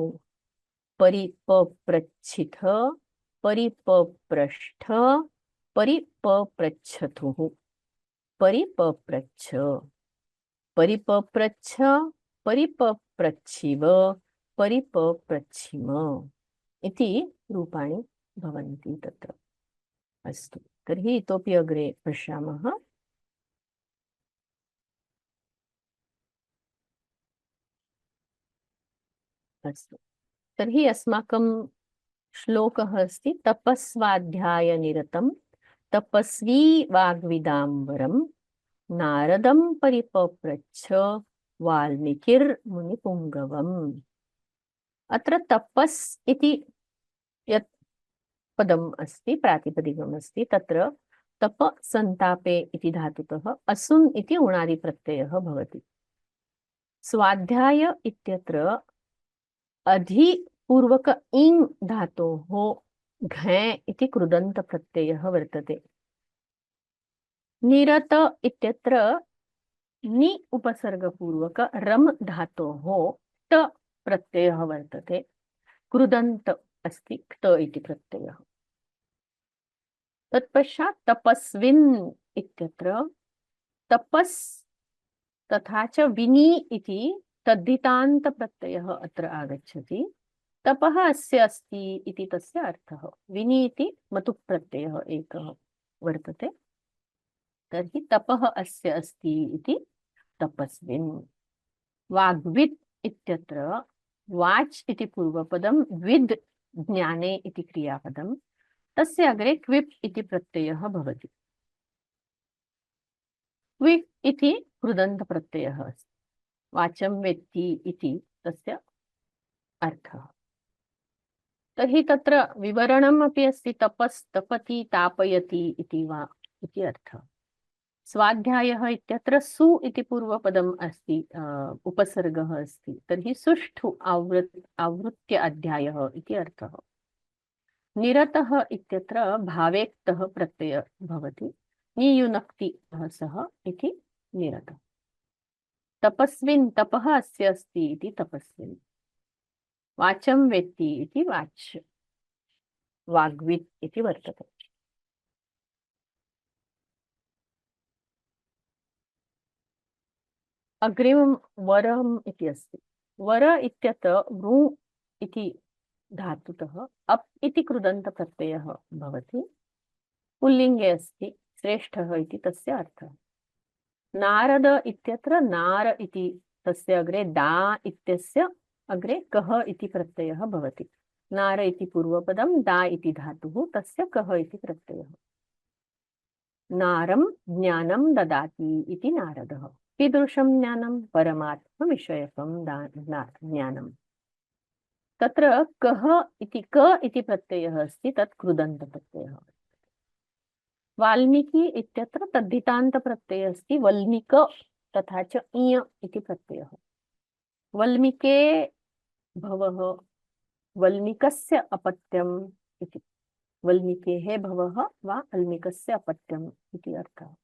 परिपप्रच्छिथ, परिपपृष्ठ, परिपप्रच्छतुः, परिपप्रच्छ, परिपप्रच्छ, परिपप्रच्छिव, परिपप्रच्छिम इति रूपाणि भवन्ति तत्र। अस्तु, तर्हि इतोपि अग्रे पश्यामः। अस्तु, तर्हि अस्माकं श्लोकः अस्ति तपस्वाध्यायनिरतं तपस्वी वाग्विदाम्बरं नारदं परिपप्रच्छ वाल्मीकिर्मुनिपुङ्गवम्। अत्र तपस् इति यत् पदम् अस्ति, प्रातिपदिकम् अस्ति, तत्र तप सन्तापे इति धातुतः असुन् इति उणादिप्रत्ययः भवति। स्वाध्याय इत्यत्र अधिपूर्वक इङ् धातोः घै इति कृदन्तप्रत्ययः वर्तते। निरत इत्यत्र नि उपसर्गपूर्वक रम् धातोः ट प्रत्ययः वर्तते। कृदन्त अस्ति क्त इति प्रत्ययः। तत्पश्चात् तपस्विन् इत्यत्र तपस् तथा च विनी इति तद्धितान्त प्रत्ययः अत्र आगच्छति। तपः अस्य अस्ति इति तस्य अर्थः। विनी इति मतुः प्रत्ययः एकः वर्तते। तर्हि तपः अस्य अस्ति इति तपस्विन्। वाग्विद् इत्यत्र वाच् इति पूर्वपदं, विद् ज्ञाने इति क्रियापदं, तस्य अग्रे क्विप् इति प्रत्ययः भवति। क्विप् इति कृदन्तप्रत्ययः अस्ति। वाचं वेत्ति इति तस्य अर्थः। तर्हि तत्र विवरणम् अपि अस्ति। तपस् तपति तापयति इति वा इति अर्थः। स्वाध्यायः इत्यत्र सु इति पूर्वपदम् अस्ति, उपसर्गः अस्ति। तर्हि सुष्ठु आवृत्य अध्यायः इति अर्थः। निरतः इत्यत्र भावेक्तः प्रत्ययः भवति। नियुनक्ति सः इति निरतः। तपस्विन् तपः अस्य अस्ति इति तपस्विन्। वाचं वेत्ति इति वाच्। वाग्विद् इति वर्तते। अग्रिमं वरम् इति अस्ति। वर इत्यत्र वृ इति धातुतः अप् इति कृदन्तप्रत्ययः भवति। पुल्लिङ्गे अस्ति, श्रेष्ठः इति तस्य अर्थः। नारद इत्यत्र नार इति तस्य अग्रे दा इत्यस्य अग्रे कः इति प्रत्ययः भवति। नार इति पूर्वपदं, दा इति धातुः, तस्य कः इति प्रत्ययः। नारं ज्ञानं ददाति इति नारदः। कीदृशं ज्ञानं? परमात्मविषयकं ज्ञानं। तत्र कः इति क इति प्रत्ययः अस्ति, तत् कृदन्तप्रत्ययः। वाल्मीकि इत्यत्र तद्धितान्तप्रत्ययः अस्ति, वल्मीक तथा च इय इति प्रत्ययः। वल्मीके भवः, वल्मीकस्य अपत्यम् इति। वल्मीकेः भवः वा वल्मीकस्य अपत्यम् इति अर्थः।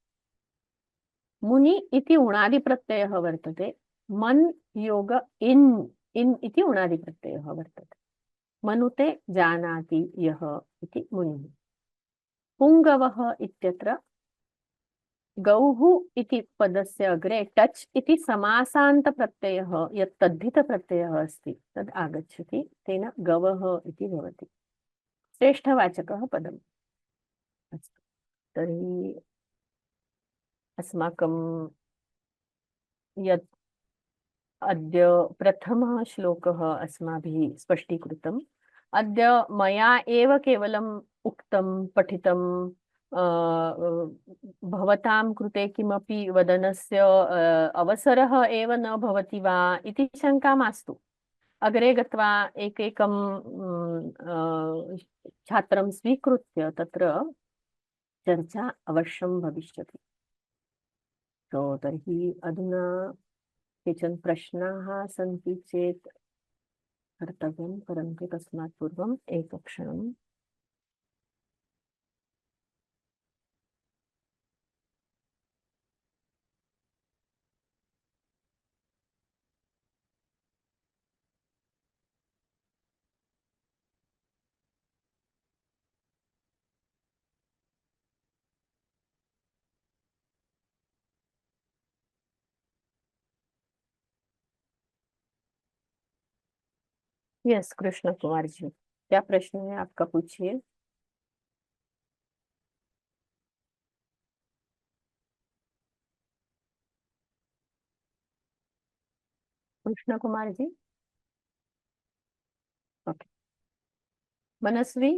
मुनि इति उणादिप्रत्ययः वर्तते। मन योग इन् इति उणादिप्रत्ययः वर्तते। मनुते जानाति यः इति मुनिः। पुंगवः इत्यत्र गौः इति पदस्य अग्रे टच् इति समासान्तप्रत्ययः यत् तद्धितप्रत्ययः अस्ति तद् आगच्छति, तेन गवः इति भवति। श्रेष्ठवाचकः पदम्। अस्तु, तर्हि अस्माकं यत् अद्य प्रथमः श्लोकः अस्माभिः स्पष्टीकृतम्। अद्य मया एव केवलम् उक्तं, पठितं, भवतां कृते किमपि वदनस्य अवसरः एव न भवति वा इति शङ्का मास्तु। अग्रे गत्वा एकैकं छात्रं स्वीकृत्य तत्र चर्चा अवश्यं भविष्यति। तो तर्हि अधुना केचन प्रश्नाः सन्ति चेत् कर्तव्यं, परन्तु तस्मात् पूर्वम् एकक्षणम्। यस कृष्ण कुमार जी, क्या प्रश्न है आपका? पूछिए। कृष्ण कुमार जी, ओके। मनस्वी।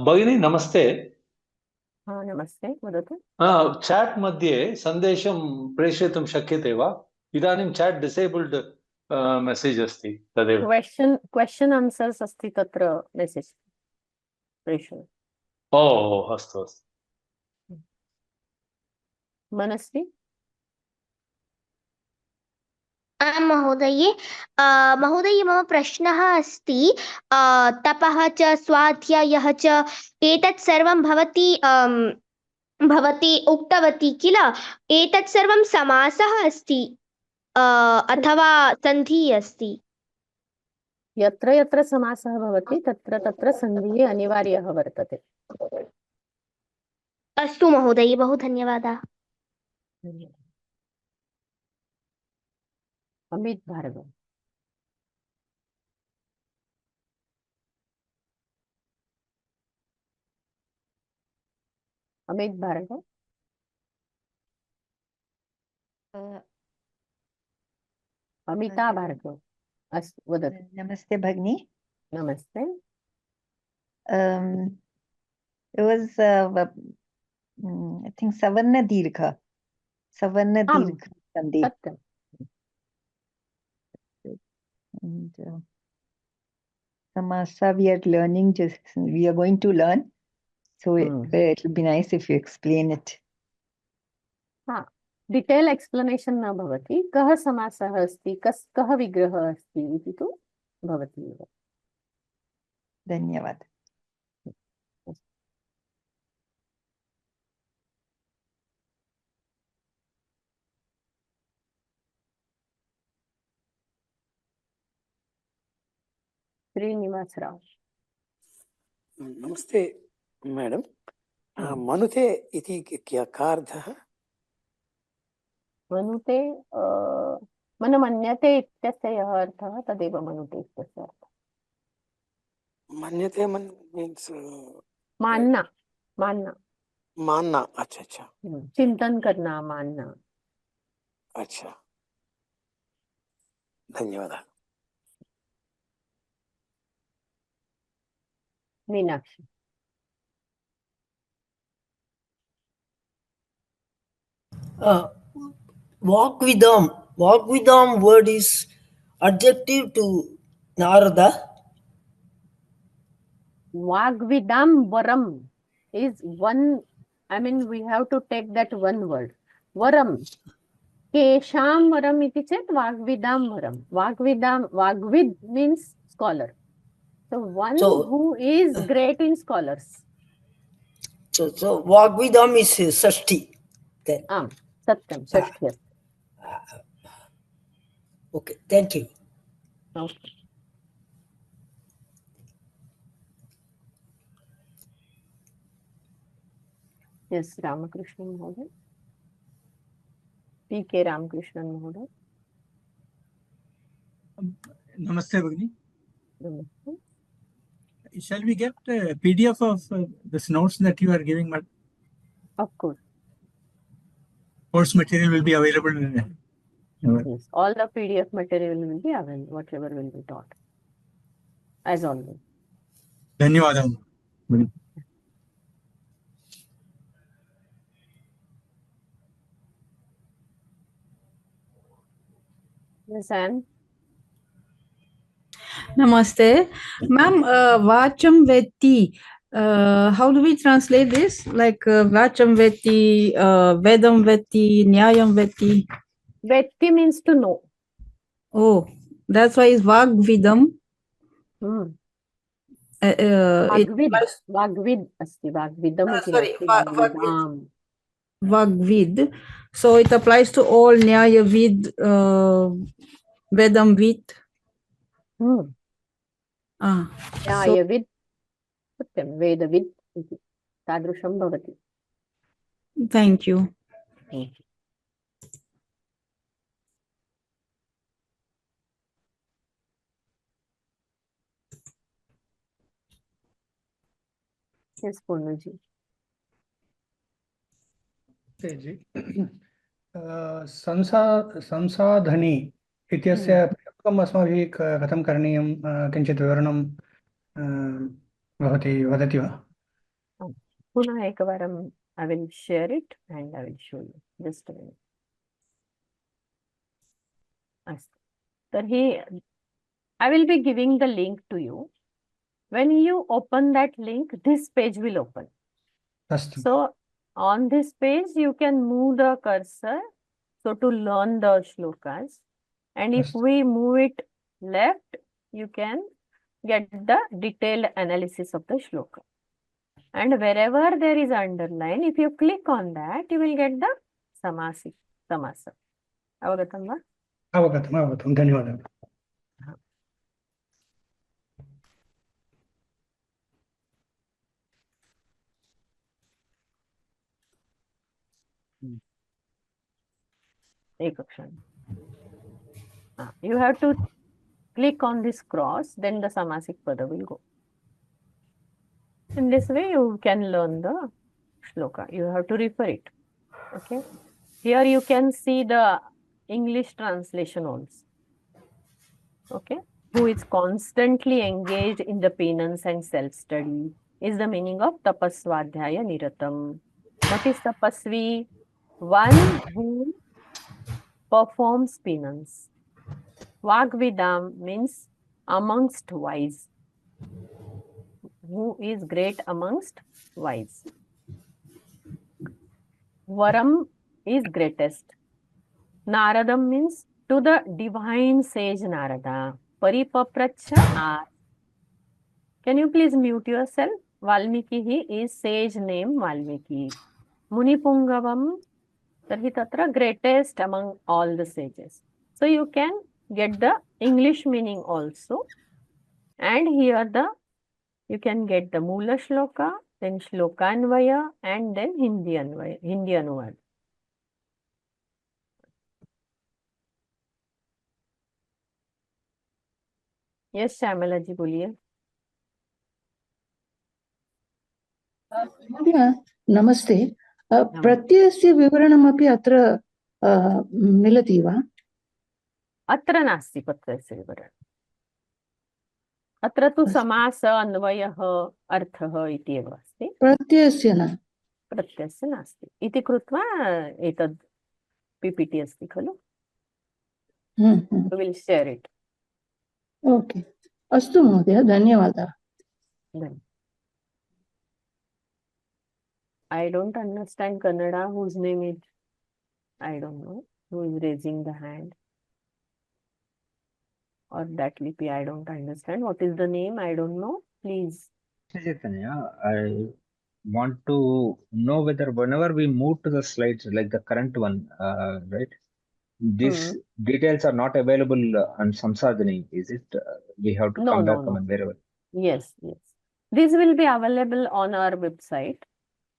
भगिनी नमस्ते। हाँ नमस्ते, वदतु। चैट मध्ये सन्देशं प्रेषयितुं शक्यते वा? इदानीं चैट डिसेबल्ड मेसेज अस्ति, तदेव। क्वेश्चन आन्सर्स् अस्ति तत्र मेसेज प्रेषय। ओ अस्तु अस्तु। मनस्वी। आं महोदये, महोदये मम प्रश्नः अस्ति, तपः च स्वाध्यायः च एतत् सर्वं भवती उक्तवती किल, एतत् सर्वं समासः अस्ति अथवा सन्धिः अस्ति? यत्र यत्र समासः भवति तत्र तत्र सन्धिः अनिवार्यः वर्तते। अस्तु महोदये, बहु धन्यवादः। अमित भार्गव। अमित भार्गव। अमिता भार्गव। अस्तु, वदतु। नमस्ते भगिनी। नमस्ते। It was I think Savarna Dirgha Sandhi. सत्यम्। And Samasa we are going to learn, so it will be nice if you explain it. हाँ, डिटेल एक्सप्लेनेशन न भवति। कः समासः अस्ति, कः विग्रहः अस्ति इति तु भवति एव। धन्यवाद। श्रीनिवास राव। नमस्ते मैडम। मनुते इति का अर्थः? मनुते मनमन्यते इत्यस्य यः अर्थः तदेव मनुते इत्यस्य अर्थः। मन्यते मीन्स मानना, मानना, मानना। अच्छा अच्छा, चिंतन करना, मानना। अच्छा। धन्यवादः। Meenakshi. Walk Vidam word is adjective to Narada. Vagvidam varam is one. I mean, we have to take that one word. Varam. Kesham varam iti chet Vagvidam varam. Vagvid means scholar. So one So- who is great in scholars. So Vagvidam is Sashti. Then Satyam, Shashtya. okay, thank you. Okay. Yes, Ramakrishnan Mahoday. P.K. Ramakrishnan Mahoday. Namaste, Bhagini. Namaste. Shall we get a PDF of this notes that you are giving? Of course. Course material will be available. Yes, all the PDF material will be available, whatever will be taught. As always. Dhanyavadam. Yes, Anne. Namaste. Ma'am, Vacham Veti. How do we translate this? Like Vacham Veti, Vedam Veti, Nyayam Veti. Vetti means to know. Oh, that's why it's Vagvidam. Vagvid. Vagvid asti. Vagvidam iti sorry, nasti. Vagvidam. Vagvid. So it applies to all Nyaya Vid, Vedam Vid. So, Nyayavid. Satyam. Vedavid. iti. Tadrusham bhavati. thank you. Yes, Purnaji. जी संसाधनी इत्यस्य प्रयोगम् अस्माभिः कथं करणीयं किञ्चित् विवरणं भवती वदति वा? Puna ekavaram. I will share it and I will show you. Just a minute. I will be giving the link to you. When you open that link, this page will open. So on this page, you can move the cursor so to learn the shlokas. And if we move it left, you can get the detailed analysis of the shloka. And wherever there is underline, if you click on that, you will get the samasa. Avagatam va? Avagatam. Dhanyawadaः. You have to click on this cross, then the samasik pada will go. In this way, you can learn the shloka. You have to refer it. Okay. Here you can see the English translation also. Okay. Who is constantly engaged in the penance and self-study is the meaning of tapasvadhyaya niratam. What is tapasvi? One who performs penance. Vagvidam means amongst wise. Who is great amongst wise. Varam is greatest. Naradam means to the divine sage Narada. Paripapracha asked. Can you please mute yourself? Valmiki is sage name Valmiki. Munipungavam, tarhi tatra greatest among all the sages. So you can get the English meaning also. And here you can get the Mula Shloka, then Shlokanvaya, and then Hindi Anuvad. Yes, Shamala ji, boliye. नमस्ते प्रत्ययस्य विवरणमपि अत्र मिलति वा? अत्र नास्ति प्रत्ययस्य विवरणम्। अत्र तु समास अन्वयः अर्थः इति एव अस्ति, प्रत्ययस्य न। प्रत्ययस्य नास्ति इति कृत्वा एतद् PPT अस्ति खलु। Will share it. ओके, अस्तु महोदय, धन्यवादः। I don't understand Kannada. Whose name is? I don't know. Who is raising the hand? Or that lipi I don't understand. What is the name? I don't know. Please. Chaitanya, I want to know whether whenever we move to the slides, like the current one, right? These details are not available on Samsadhani, is it? We have to come back and wherever. Yes, yes. This will be available on our website.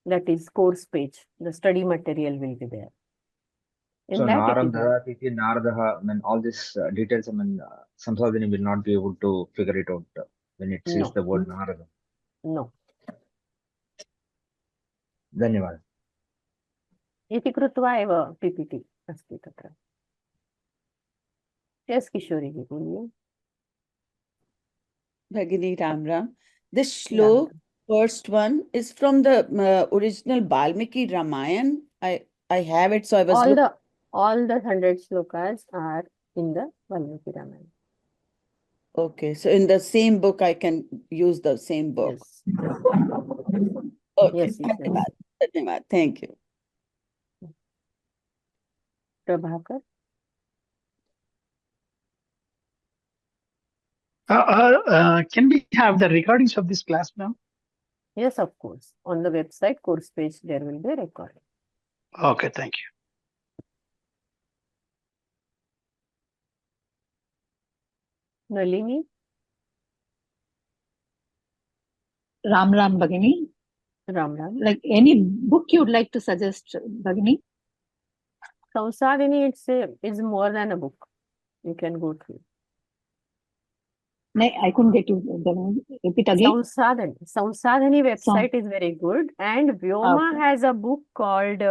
That is course page. The study material will be there. So Narada, Titi, Narada, I mean, all these details, I mean, Samsadhani will not be able to figure it out when it sees the word Narada. No. धन्यवाद। इति कृत्वा एव PPT अस्ति तत्र। Yes, Kishori ji, बोलिए। Bhagini Ram Ram. This shlok, first one, is from the original Valmiki Ramayana. I have it, so I was all the 100 shlokas are in the Valmiki Ramayana. Okay, so in the same book, I can use the same book. Yes. Okay, Yes, Dhanyavad. Thank you. Prabhakar? Can we have the recordings of this class now? Yes, of course. On the website course page, there will be a recording. Okay, thank you. Nalini? Ram Ram Bhagini. Ram Ram. Like any book you would like to suggest, Bhagini? Samsadhani is more than a book. You can go through. No, I couldn't get you. Repeat again. Samsadhani website is very good, and Vyoma has a book called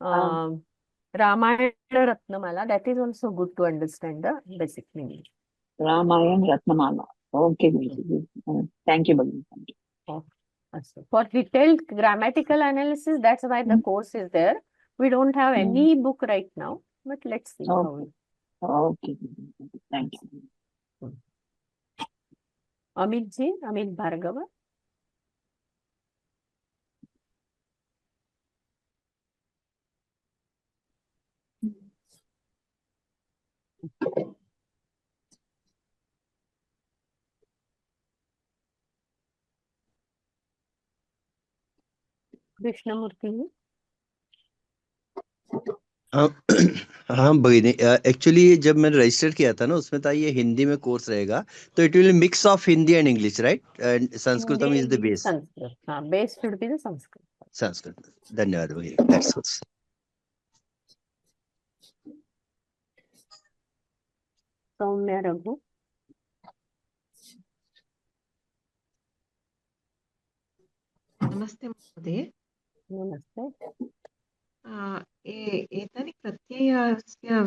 Ramayana Ratnamala. That is also good to understand the basic meaning. Ramayana Ratnamala. Okay, thank you, Bhagini. Thank you. For detailed grammatical analysis, that's why the course is there. We don't have any book right now, but let's see how it. Okay, thank you. Amit ji, Amit Bhargava. Krishnamurthy. हाँ भगिनी, actually जब मैंने register किया था ना, उसमें था ये हिंदी में कोर्स रहेगा, तो it will mix of Hindi and English, right? And Sanskritam is the base. Sanskrit, हाँ, base should be the Sanskrit. Sanskrit. धन्यवाद भगिनी, दैट्स ऑल। सौम्या रघु। नमस्ते महोदय। नमस्ते। एतानि प्रत्ययस्य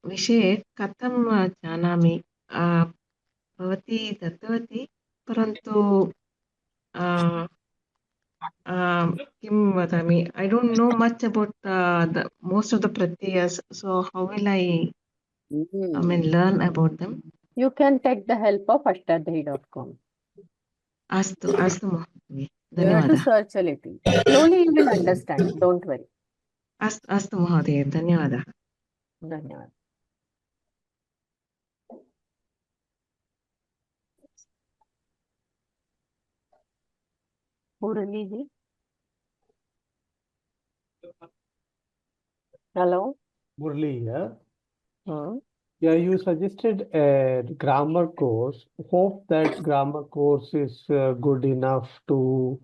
विषये कथं जानामि? भवती दत्तवती, परन्तु किं वदामि? I don't know much about the most of the pratyayas, so how will I learn about them? You can take the help of ashtadhyayi.com. अस्तु अस्तु महोदय, You have to धन्यवादः। search a little. Slowly you will understand. Don't worry. अस्तु महोदय, धन्यवादः। धन्यवाद। मुरली जी। Hello. Murli, yeah. Yeah, you suggested a grammar course. Hope that grammar course is good enough to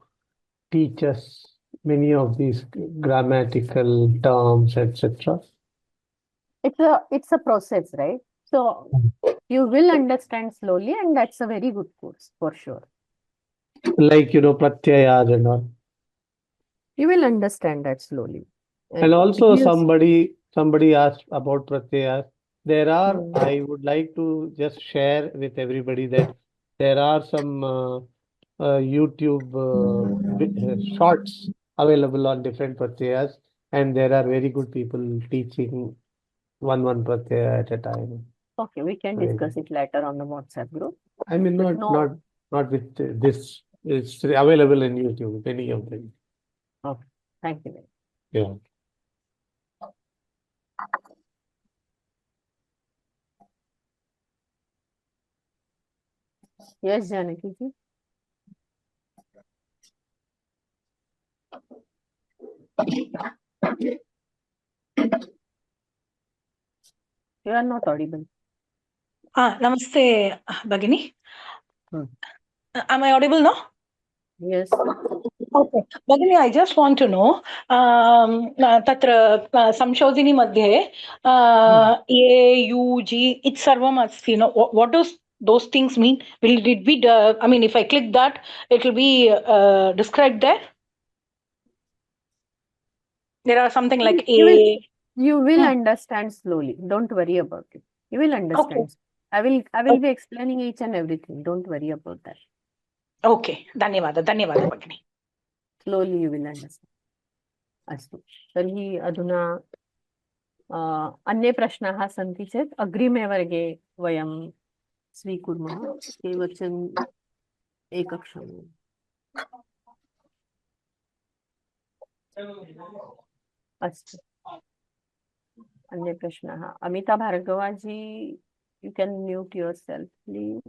teach us many of these grammatical terms, etc. It's a process, right? So you will understand slowly, and that's a very good course for sure. Like, pratyayas and all. You will understand that slowly. And also because somebody asked about pratyayas. There are, I would like to just share with everybody that there are some YouTube shorts available on different pratyayas, and there are very good people teaching one pratyaya at a time. Okay, we can discuss it later on the WhatsApp group. I mean, But not with this. It's available in YouTube, any of them. Okay, thank you. Yeah. Yes, Janaki ji. You are not audible. Namaste, Bhagini. Am I audible now? Yes. Okay. Bhagini, I just want to know, तत्र संशोधिनी मध्ये A, U, G, it's sarvam asti. What does those things mean? Will it be, I mean, if I click that, it will be described there? There are something like You will understand slowly. Don't worry about it. You will understand. Okay. I will be explaining each and everything. Don't worry about that. Okay. धन्यवाद भगिनी. Slowly you will understand. अस्तु. तर्हि अधुना अन्ये प्रश्नाः सन्ति चेत् अग्रिमे वर्गे वयं स्वीकुर्मः. केवलं एकक्षणम्. अस्तु. अन्य प्रश्नाः. Amita भार्गवाजी, you can mute yourself, please.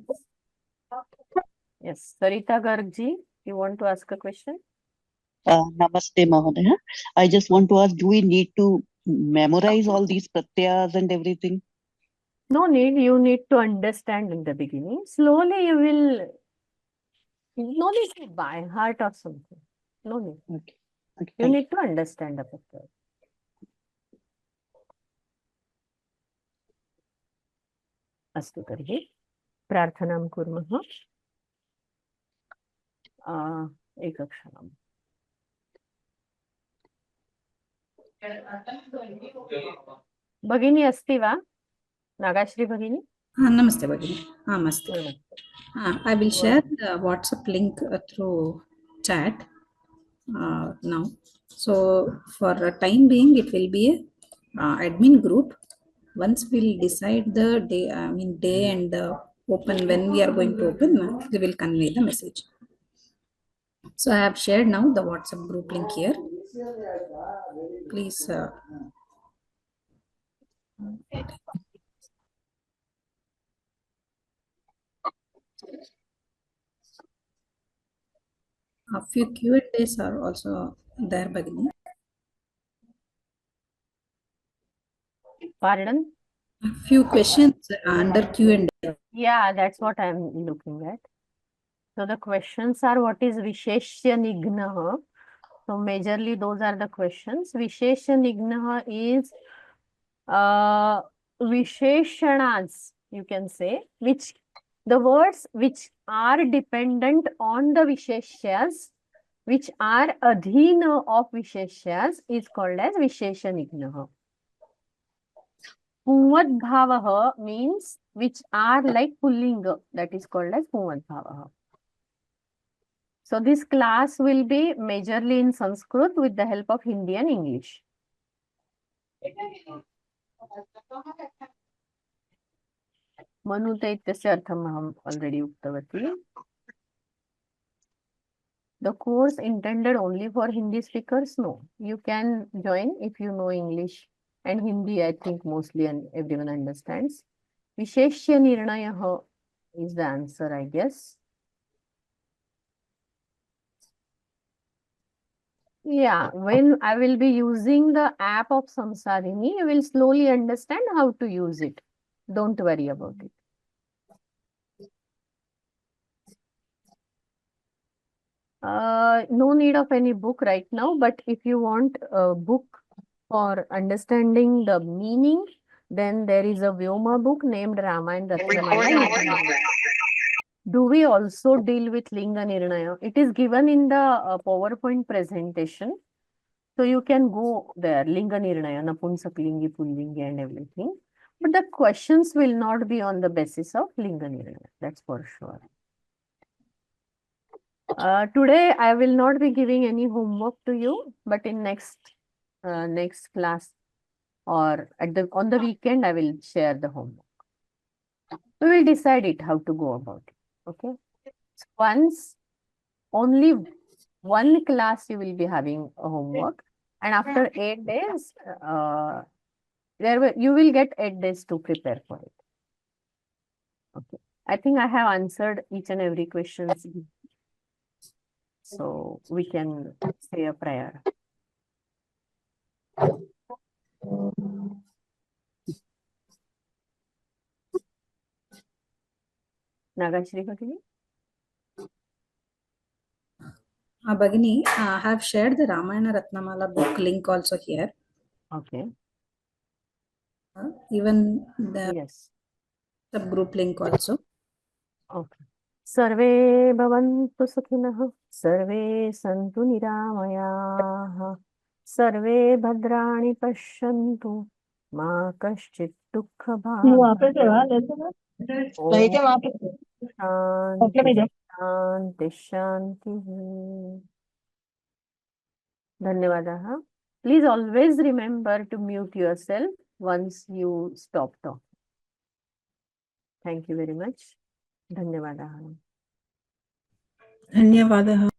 Yes, Sarita Gargji, you want to ask a question? Namaste, Mahodaya. I just want to ask, do we need to memorize all these pratyas and everything? No need. You need to understand in the beginning. Slowly you will. No need to by heart or something. No need. Okay. Okay. You need to understand the pratyas. अस्तु तर्हि प्रार्थनां कुर्मः. एकक्षणम्. भगिनी अस्ति वा? नागाश्री भगिनी? Namaste, Bhagini. Namaste. I will share the WhatsApp link through chat now. So for the time being, it will be a admin group. Once we'll decide the day, day and the open, when we are going to open, we will convey the message. So I have shared now the WhatsApp group link here. Please. A few Q&As are also there, Bhagini. Pardon? A few questions under Q&A. Yeah, that's what I'm looking at. So the questions are, what is Visheshya Nignaha? So majorly those are the questions. Visheshya Nignaha is Visheshanas, you can say, which the words which are dependent on the Visheshyas, which are adhina of Visheshyas, is called as Visheshya Nignaha. Puvad Bhavaha means which are like Pullinga, that is called as Puvad Bhavaha. So this class will be majorly in Sanskrit with the help of Hindi and English. Manute ityasya artham aham already uktavati. The course intended only for Hindi speakers? No. You can join if you know English and Hindi, I think mostly and everyone understands. Visheshya Nirnayaha is the answer, I guess. Yeah, when I will be using the app of Samsadini, you will slowly understand how to use it. Don't worry about it. No need of any book right now, but if you want a book for understanding the meaning, then there is a Vyoma book named Ramayana Ratnamala. Do we also deal with Linga Nirnaya? It is given in the PowerPoint presentation. So you can go there, Linga Nirnaya, Napunsak Lingi, Pullingi and everything. But the questions will not be on the basis of Linga Nirnaya, that's for sure. Today I will not be giving any homework to you, but in next class or on the weekend I will share the homework. We will decide it how to go about it. Okay. So only one class you will be having a homework, and after 8 days, you will get 8 days to prepare for it. Okay. I think I have answered each and every question. So we can say a prayer. Nagashri Bhagini? Bhagini, I have shared the Ramayana Ratnamala book link also here. Okay. Even the Yes. subgroup link also. Okay. Sarve bhavantu sukhinah, sarve santu niramayaah, sarve bhadrani pashyantu, ma kaschit dukkha bhag. Shanti, shanti, shanti. Dhanyavadah. Please always remember to mute yourself once you stop talking. Thank you very much. Dhanyavadah. Dhanyavadah.